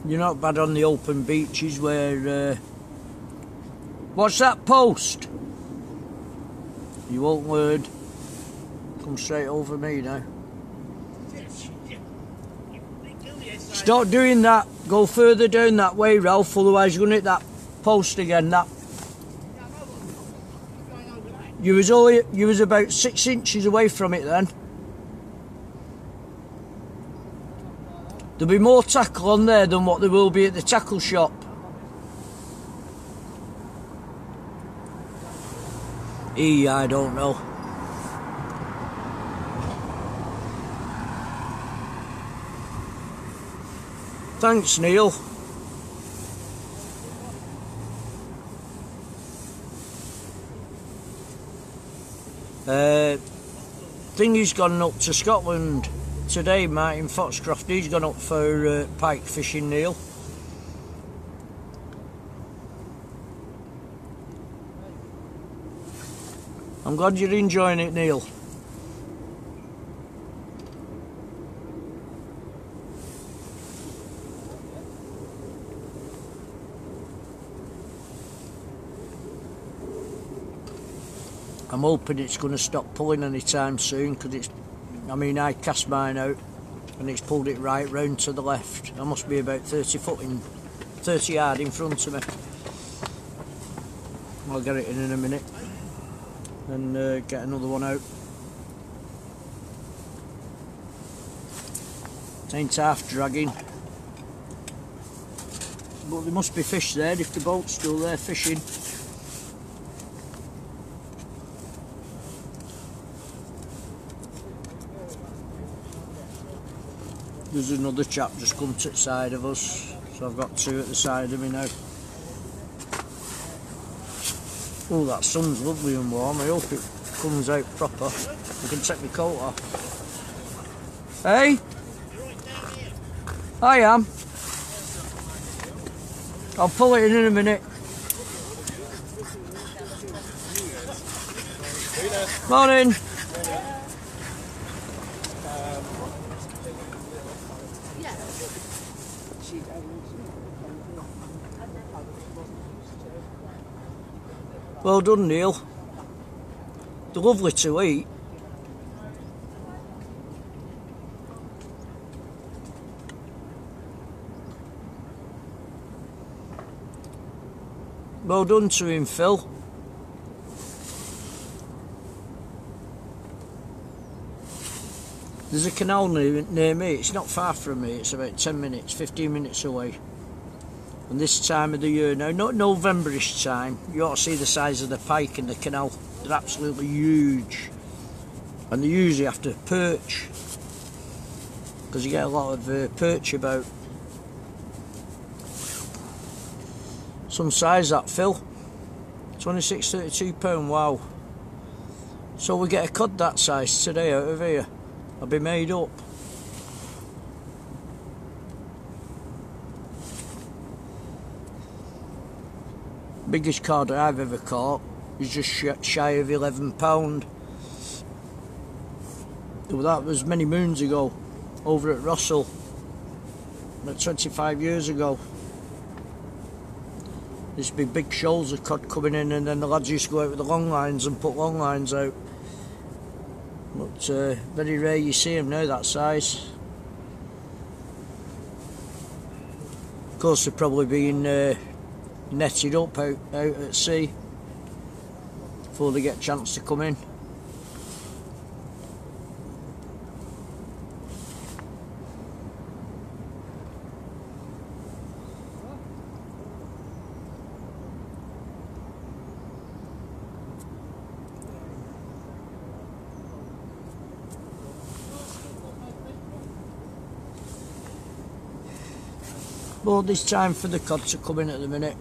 You're not bad on the open beaches where... What's that post? You won't learn. Come straight over me now. Stop doing that. Go further down that way, Ralph, otherwise you're going to hit that post again. That you was about 6 inches away from it then. There'll be more tackle on there than what there will be at the tackle shop. I don't know. Thanks, Neil. Thingy's gone up to Scotland today, Martin Foxcroft. He's gone up for pike fishing, Neil. I'm glad you're enjoying it, Neil. I'm hoping it's going to stop pulling anytime soon, because it's, I mean, I cast mine out and it's pulled it right round to the left. I must be about 30 yard in front of me. I'll get it in a minute and get another one out. It ain't half dragging, but there must be fish there if the boat's still there fishing. There's another chap just come to the side of us, so I've got two at the side of me now. Oh, that sun's lovely and warm. I hope it comes out proper. I can take my coat off. Hey? I am. I'll pull it in a minute. Morning. Well done, Neil. They're lovely to eat. Well done to him, Phil. There's a canal near me. It's not far from me. It's about 10 minutes, 15 minutes away. And this time of the year now, not Novemberish time, you ought to see the size of the pike in the canal. They're absolutely huge. And they usually have to perch, because you get a lot of perch about. Some size, that, Phil. £26.32, wow. So we get a cod that size today out of here. I'll be made up. Biggest cod I've ever caught is just shy of £11. That was many moons ago, over at Russell, about 25 years ago. There'd be big shoals of cod coming in, and then the lads used to go out with the long lines and put long lines out. But very rare you see them now that size. Of course, they're probably being netted up out at sea before they get a chance to come in. But there's time for the cod to come in at the minute.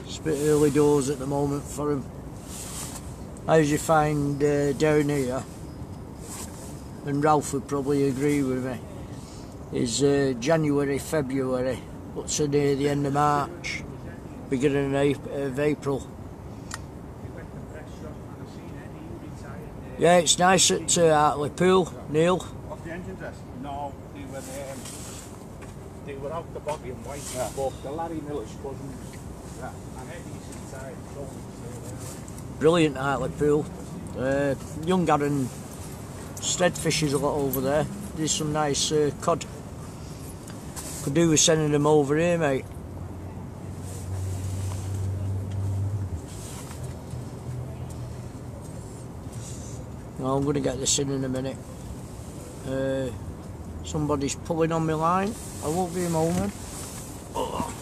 It's a bit early doors at the moment for them. As you find down here, and Ralph would probably agree with me, is January, February, up to near the end of March, beginning of April. Yeah, it's nice at Hartley Pool, Neil. Off the engine test? No, they were out the body and white, yeah. But the Larry Miller's cousin, yeah, and Eddie's inside. Brilliant Hartley Pool. Young Aaron Stead fishes a lot over there. There's some nice cod. Could do with sending them over here, mate. Well, I'm going to get this in a minute. Somebody's pulling on my line. I won't be a moment. Oh.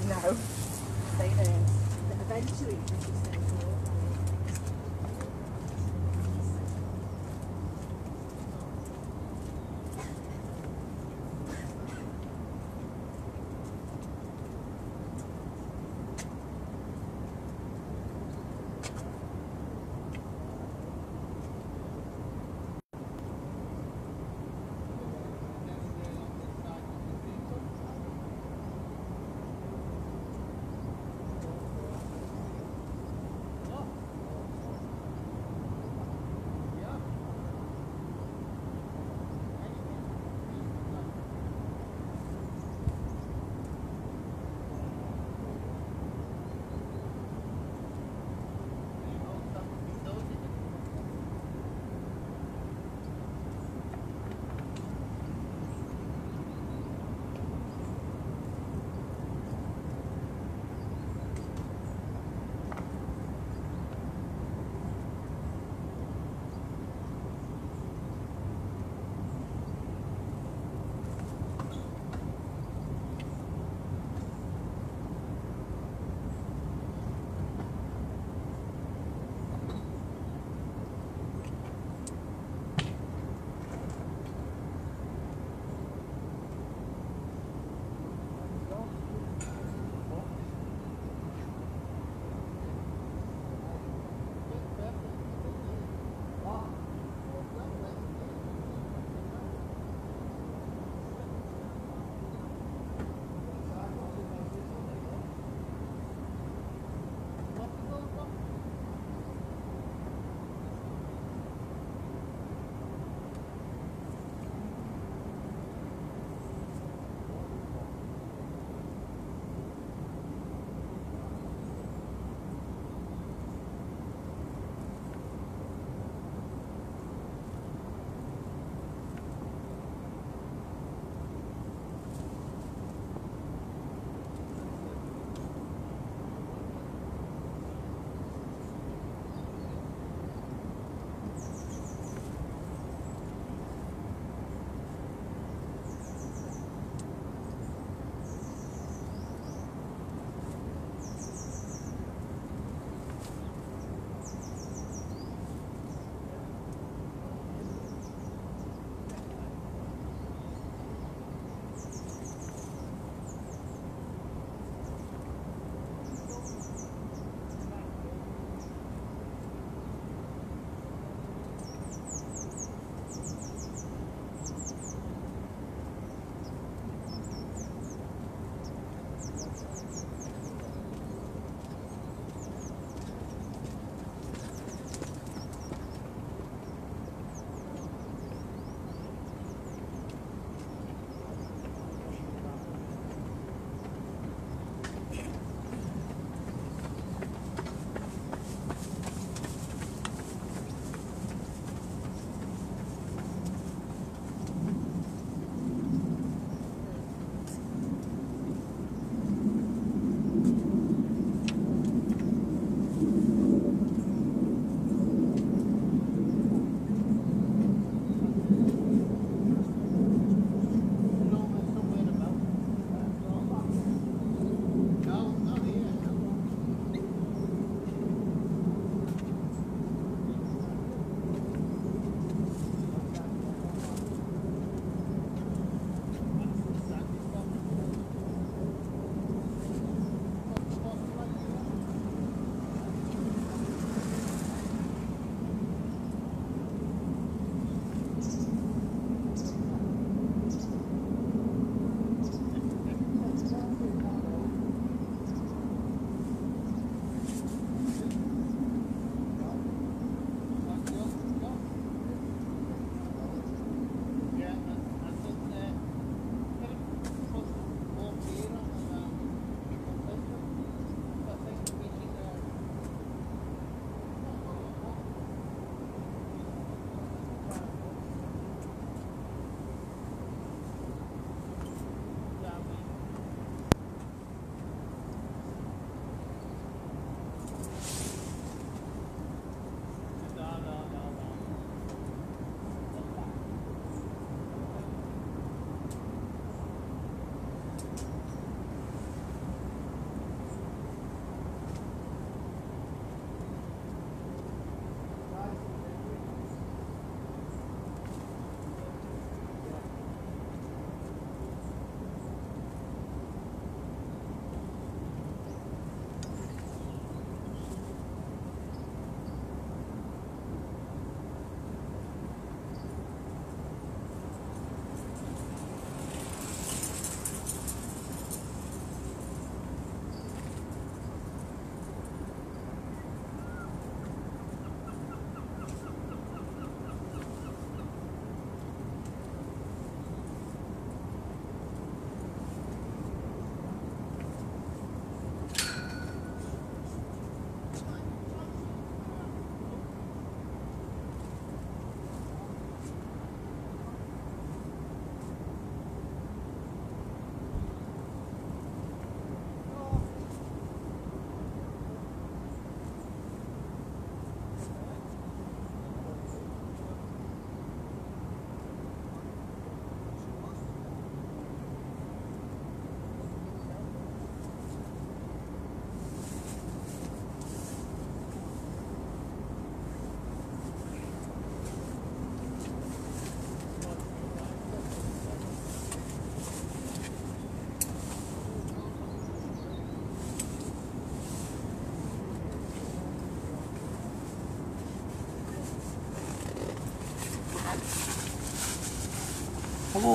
No, they don't. Eventually,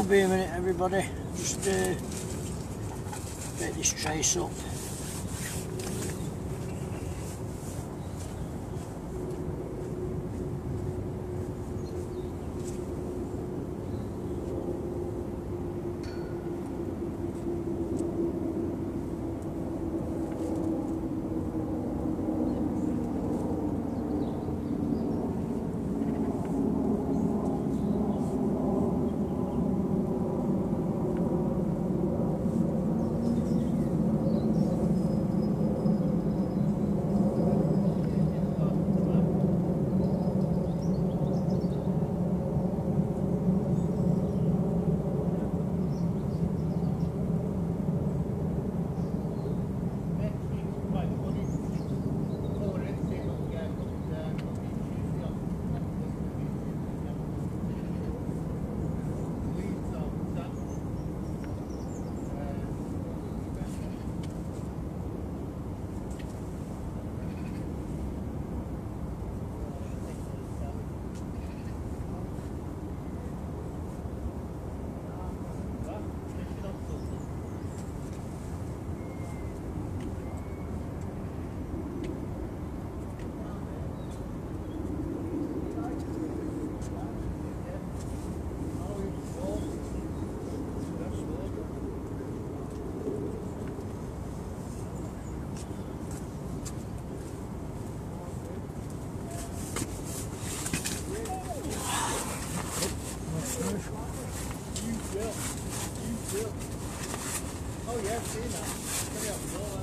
be a minute, everybody. Just get this trace up. Oh yeah, I've seen that. Very up the door.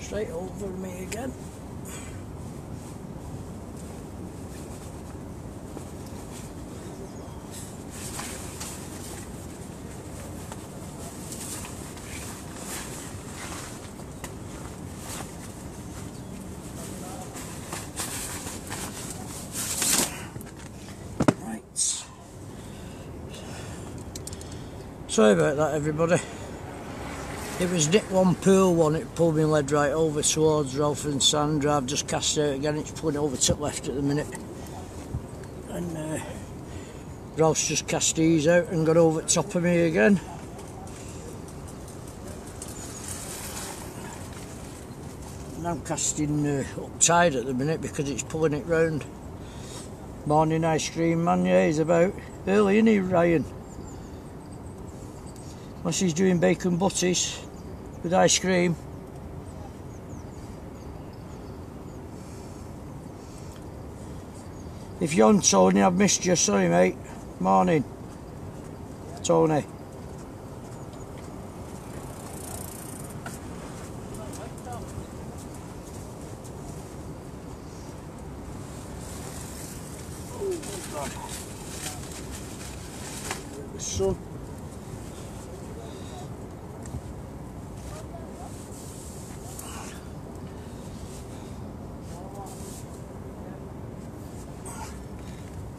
Straight over me again. Sorry about that, everybody. It was Nick One Pool one, it pulled me lead right over towards Ralph and Sandra. I've just cast out again, it's pulling over to the left at the minute. And Ralph's just cast these out and got over the top of me again. And I'm casting up tide at the minute because it's pulling it round. Morning ice cream man, yeah, he's about early, isn't he, Ryan? Unless he's doing bacon butties with ice cream. If you're on, Tony, I've missed you. Sorry, mate. Morning, Tony. Oh, God. The sun.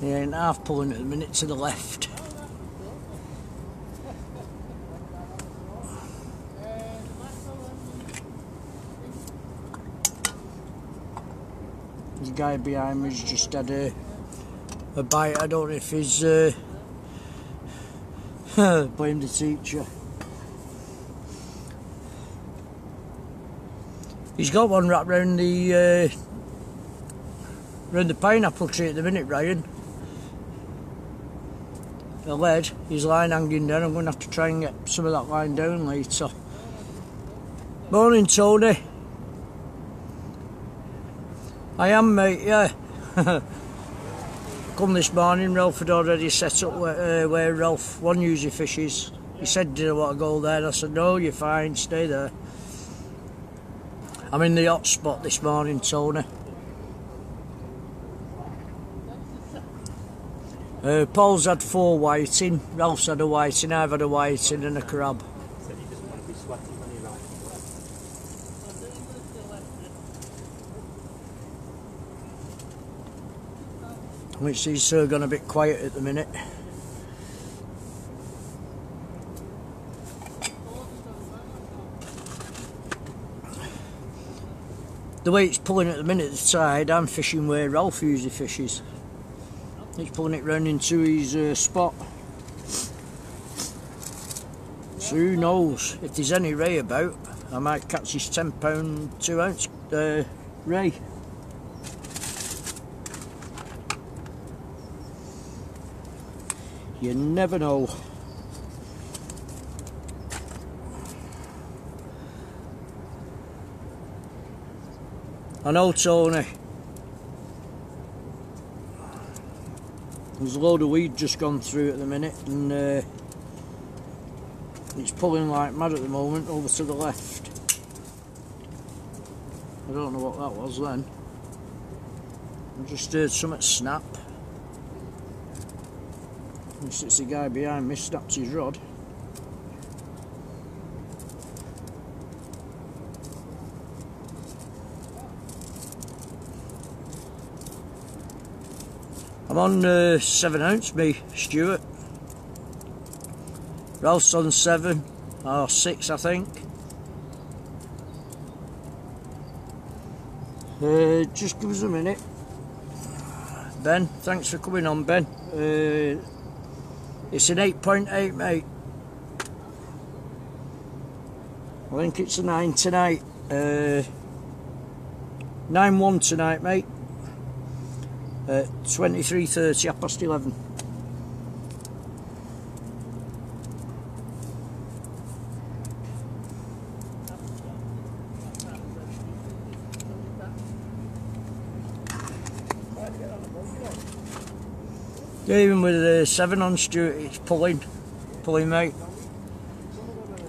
He ain't half pulling at the minute to the left. The guy behind me's just had a bite. I don't know if he's blamed the teacher. He's got one wrapped round the pineapple tree at the minute, Ryan. The lead, his line hanging down. I'm going to have to try and get some of that line down later. Morning, Tony. I am, mate, yeah. Come this morning, Ralph had already set up where Ralph One usually fishes. He said, "Do you want to go there?" And I said, "No, you're fine, stay there." I'm in the hot spot this morning, Tony. Paul's had 4 whiting, Ralph's had a whiting, I've had a whiting and a crab. Said he doesn't want to be sweating when he rides. which is gone a bit quiet at the minute. The way it's pulling at the minute, the tide, I'm fishing where Ralph usually fishes. He's pulling it round into his spot. So who knows, if there's any ray about, I might catch his 10-pound 2-ounce ray. You never know. I know, Tony. There's a load of weed just gone through at the minute, and it's pulling like mad at the moment over to the left. I don't know what that was then. I just heard something snap. It's the guy behind me snapped his rod. I'm on 7 ounce, me, Stuart. Ralph's on 7 or 6, I think. Just give us a minute. Ben, thanks for coming on, Ben. It's an 8.8, mate. I think it's a 9 tonight. 9-1 tonight, mate. 23:30, 11:30. Yeah, even with 7 on, Stuart, it's pulling, mate.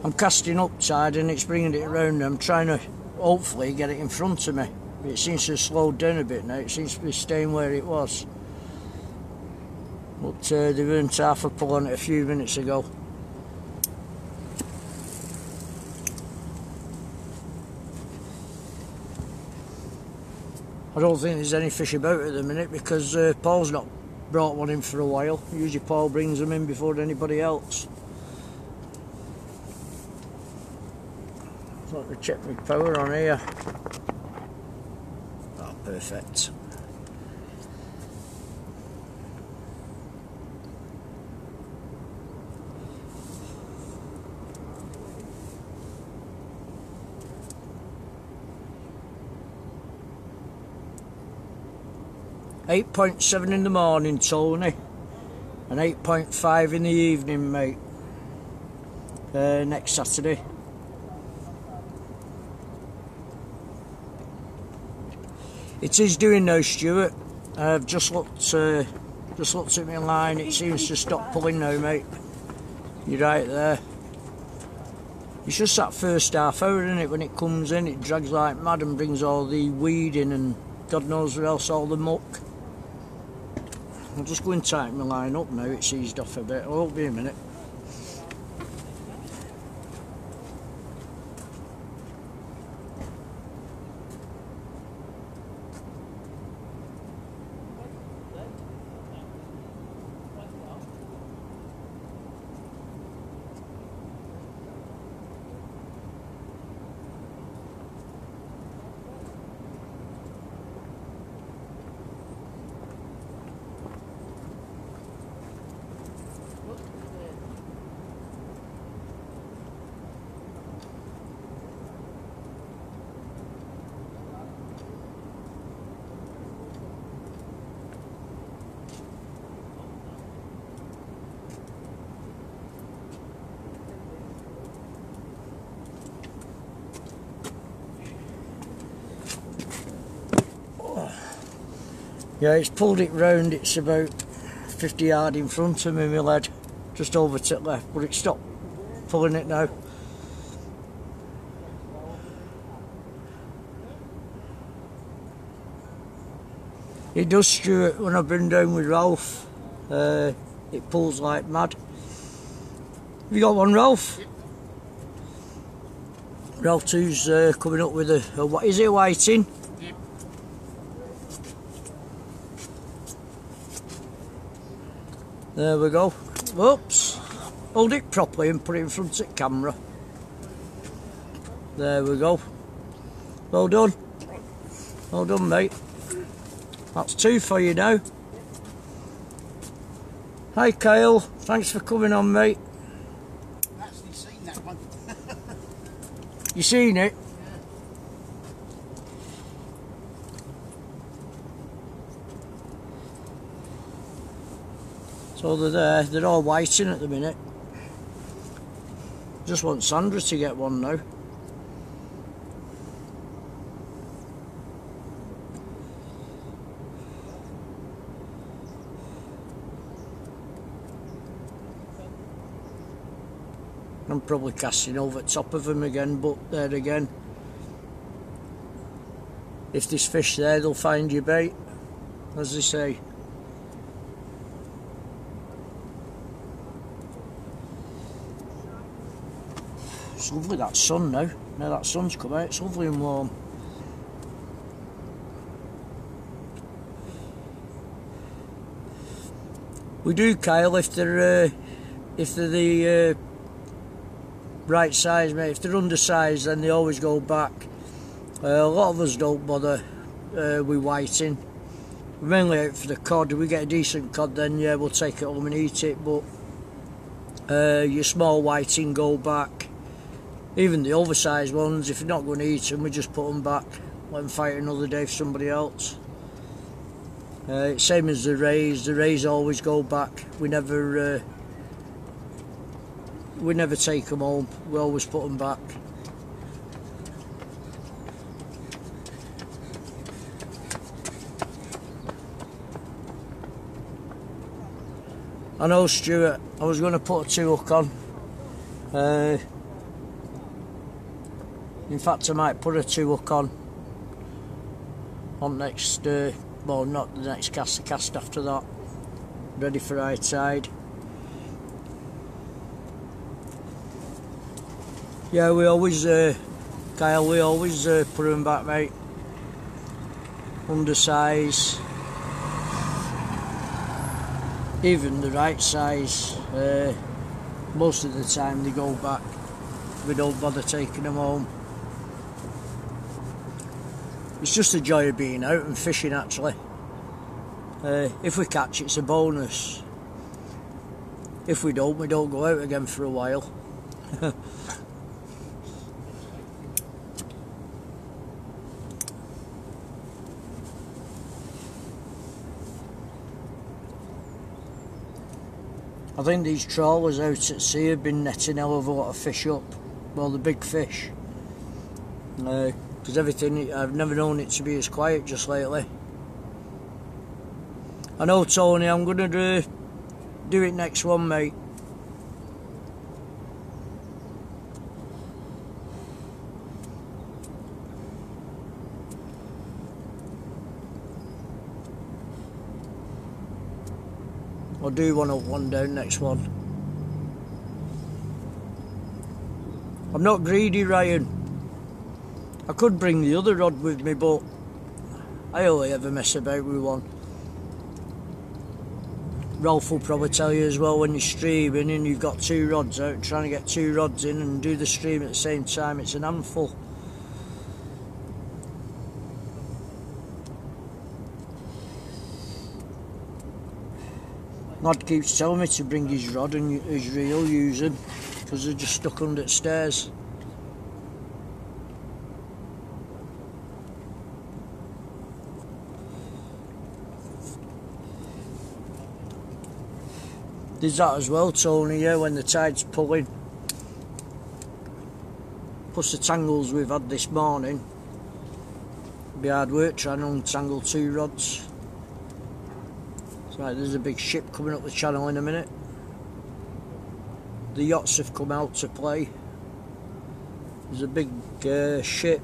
I'm casting up tide and it's bringing it around. I'm trying to hopefully get it in front of me. It seems to have slowed down a bit now. It seems to be staying where it was. But they weren't half a pull on it a few minutes ago. I don't think there's any fish about at the minute because Paul's not brought one in for a while. Usually Paul brings them in before anybody else. Let me check my power on here. Oh, perfect. .7 in the morning, Tony, and 8.5 in the evening, mate. Next Saturday. It is doing now, Stuart. I've just looked at my line. It seems to stop pulling now, mate. You're right there. It's just that first half hour, isn't it? When it comes in, it drags like mad and brings all the weed in and God knows where else, all the muck. I'll just go and tighten my line up now. It's eased off a bit. I won't be a minute. Yeah, it's pulled it round. It's about 50 yards in front of me, my lad, just over to the left, but it stopped pulling it now. It does, Stuart. When I've been down with Ralph, it pulls like mad. Have you got one, Ralph? Ralph 2's coming up with what is it, a whiting? There we go. Oops. Hold it properly and put it in front of the camera. There we go. Well done. Well done, mate. That's 2 for you now. Hi, Kyle. Thanks for coming on, mate. I've actually seen that one. You seen it? So they're there. They're all whiting at the minute. Just want Sandra to get one now. I'm probably casting over the top of them again, but there again, if there's fish there, they'll find your bait, as they say. It's lovely, that sun now. Now that sun's come out, it's lovely and warm. We do, Kyle, if they're the right size, mate. If they're undersized, then they always go back. A lot of us don't bother with whiting. We're mainly out for the cod. If we get a decent cod, then yeah, we'll take it home and eat it. But your small whiting go back. Even the oversized ones, if you're not going to eat them, we just put them back. Let them fight another day for somebody else. Same as the rays. The rays always go back. We never take them home. We always put them back. I know, Stuart. I was going to put a 2-hook on. In fact, I might put a 2-hook on next. Well, not the next cast. The cast after that. Ready for high tide. Yeah, we always, Kyle, we always put them back, mate. Undersize. Even the right size. Most of the time they go back. We don't bother taking them home. It's just the joy of being out and fishing, actually. If we catch, it's a bonus. If we don't go out again for a while. I think these trawlers out at sea have been netting a hell of a lot of fish up. Well, the big fish. Because everything, I've never known it to be as quiet just lately. I know, Tony, I'm going to do it next one, mate. I'll do one up, one down next one. I'm not greedy, Ryan. I could bring the other rod with me, but I only ever mess about with one. Rolf will probably tell you as well, when you're streaming and you've got 2 rods out, trying to get 2 rods in and do the stream at the same time, it's an handful. Lad keeps telling me to bring his rod and his reel, use them, because they're just stuck under the stairs. There's that as well, Tony, yeah, when the tide's pulling. Plus the tangles we've had this morning. It'll be hard work trying to untangle 2 rods. Right, there's a big ship coming up the channel in a minute. The yachts have come out to play. There's a big ship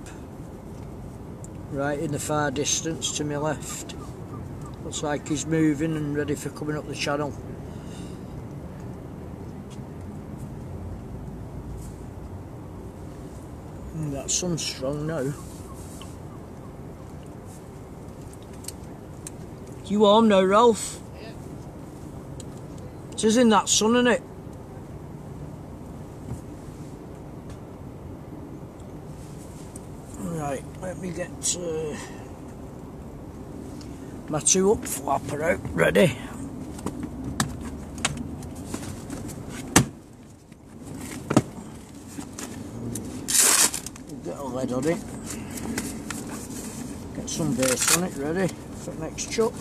right in the far distance to my left. Looks like he's moving and ready for coming up the channel. That sun's strong now. You warm now, Ralph? It is in that sun, isn't it? Right, let me get my 2 up flapper out ready. Get a lead on it. Get some base on it ready for the next chuck.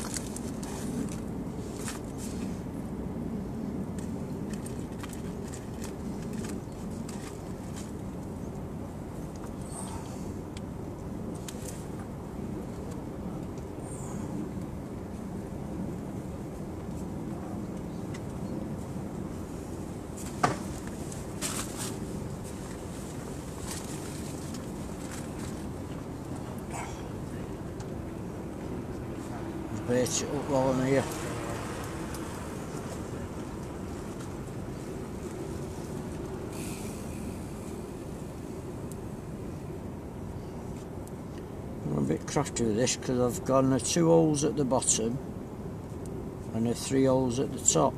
Bait it up while I'm here. I'm a bit crafty with this because I've gone 2 holes at the bottom and 3 holes at the top.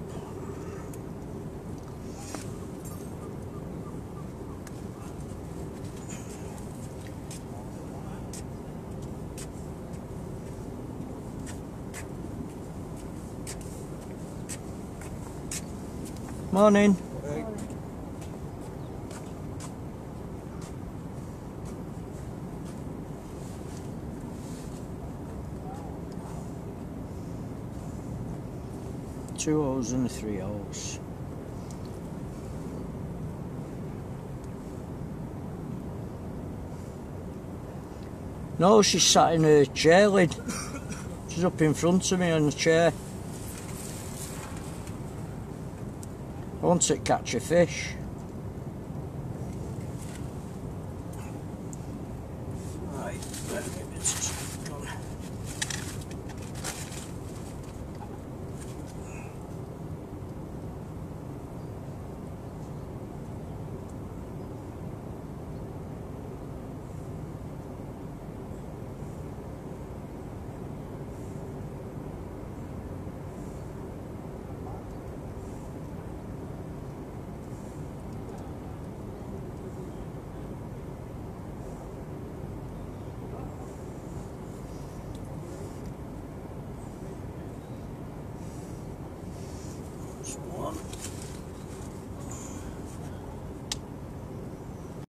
Morning. Right. Two holes and 3 holes. No, she's sat in her chair lid. She's up in front of me on the chair. I want to catch a fish. Right, let me get this gone. One.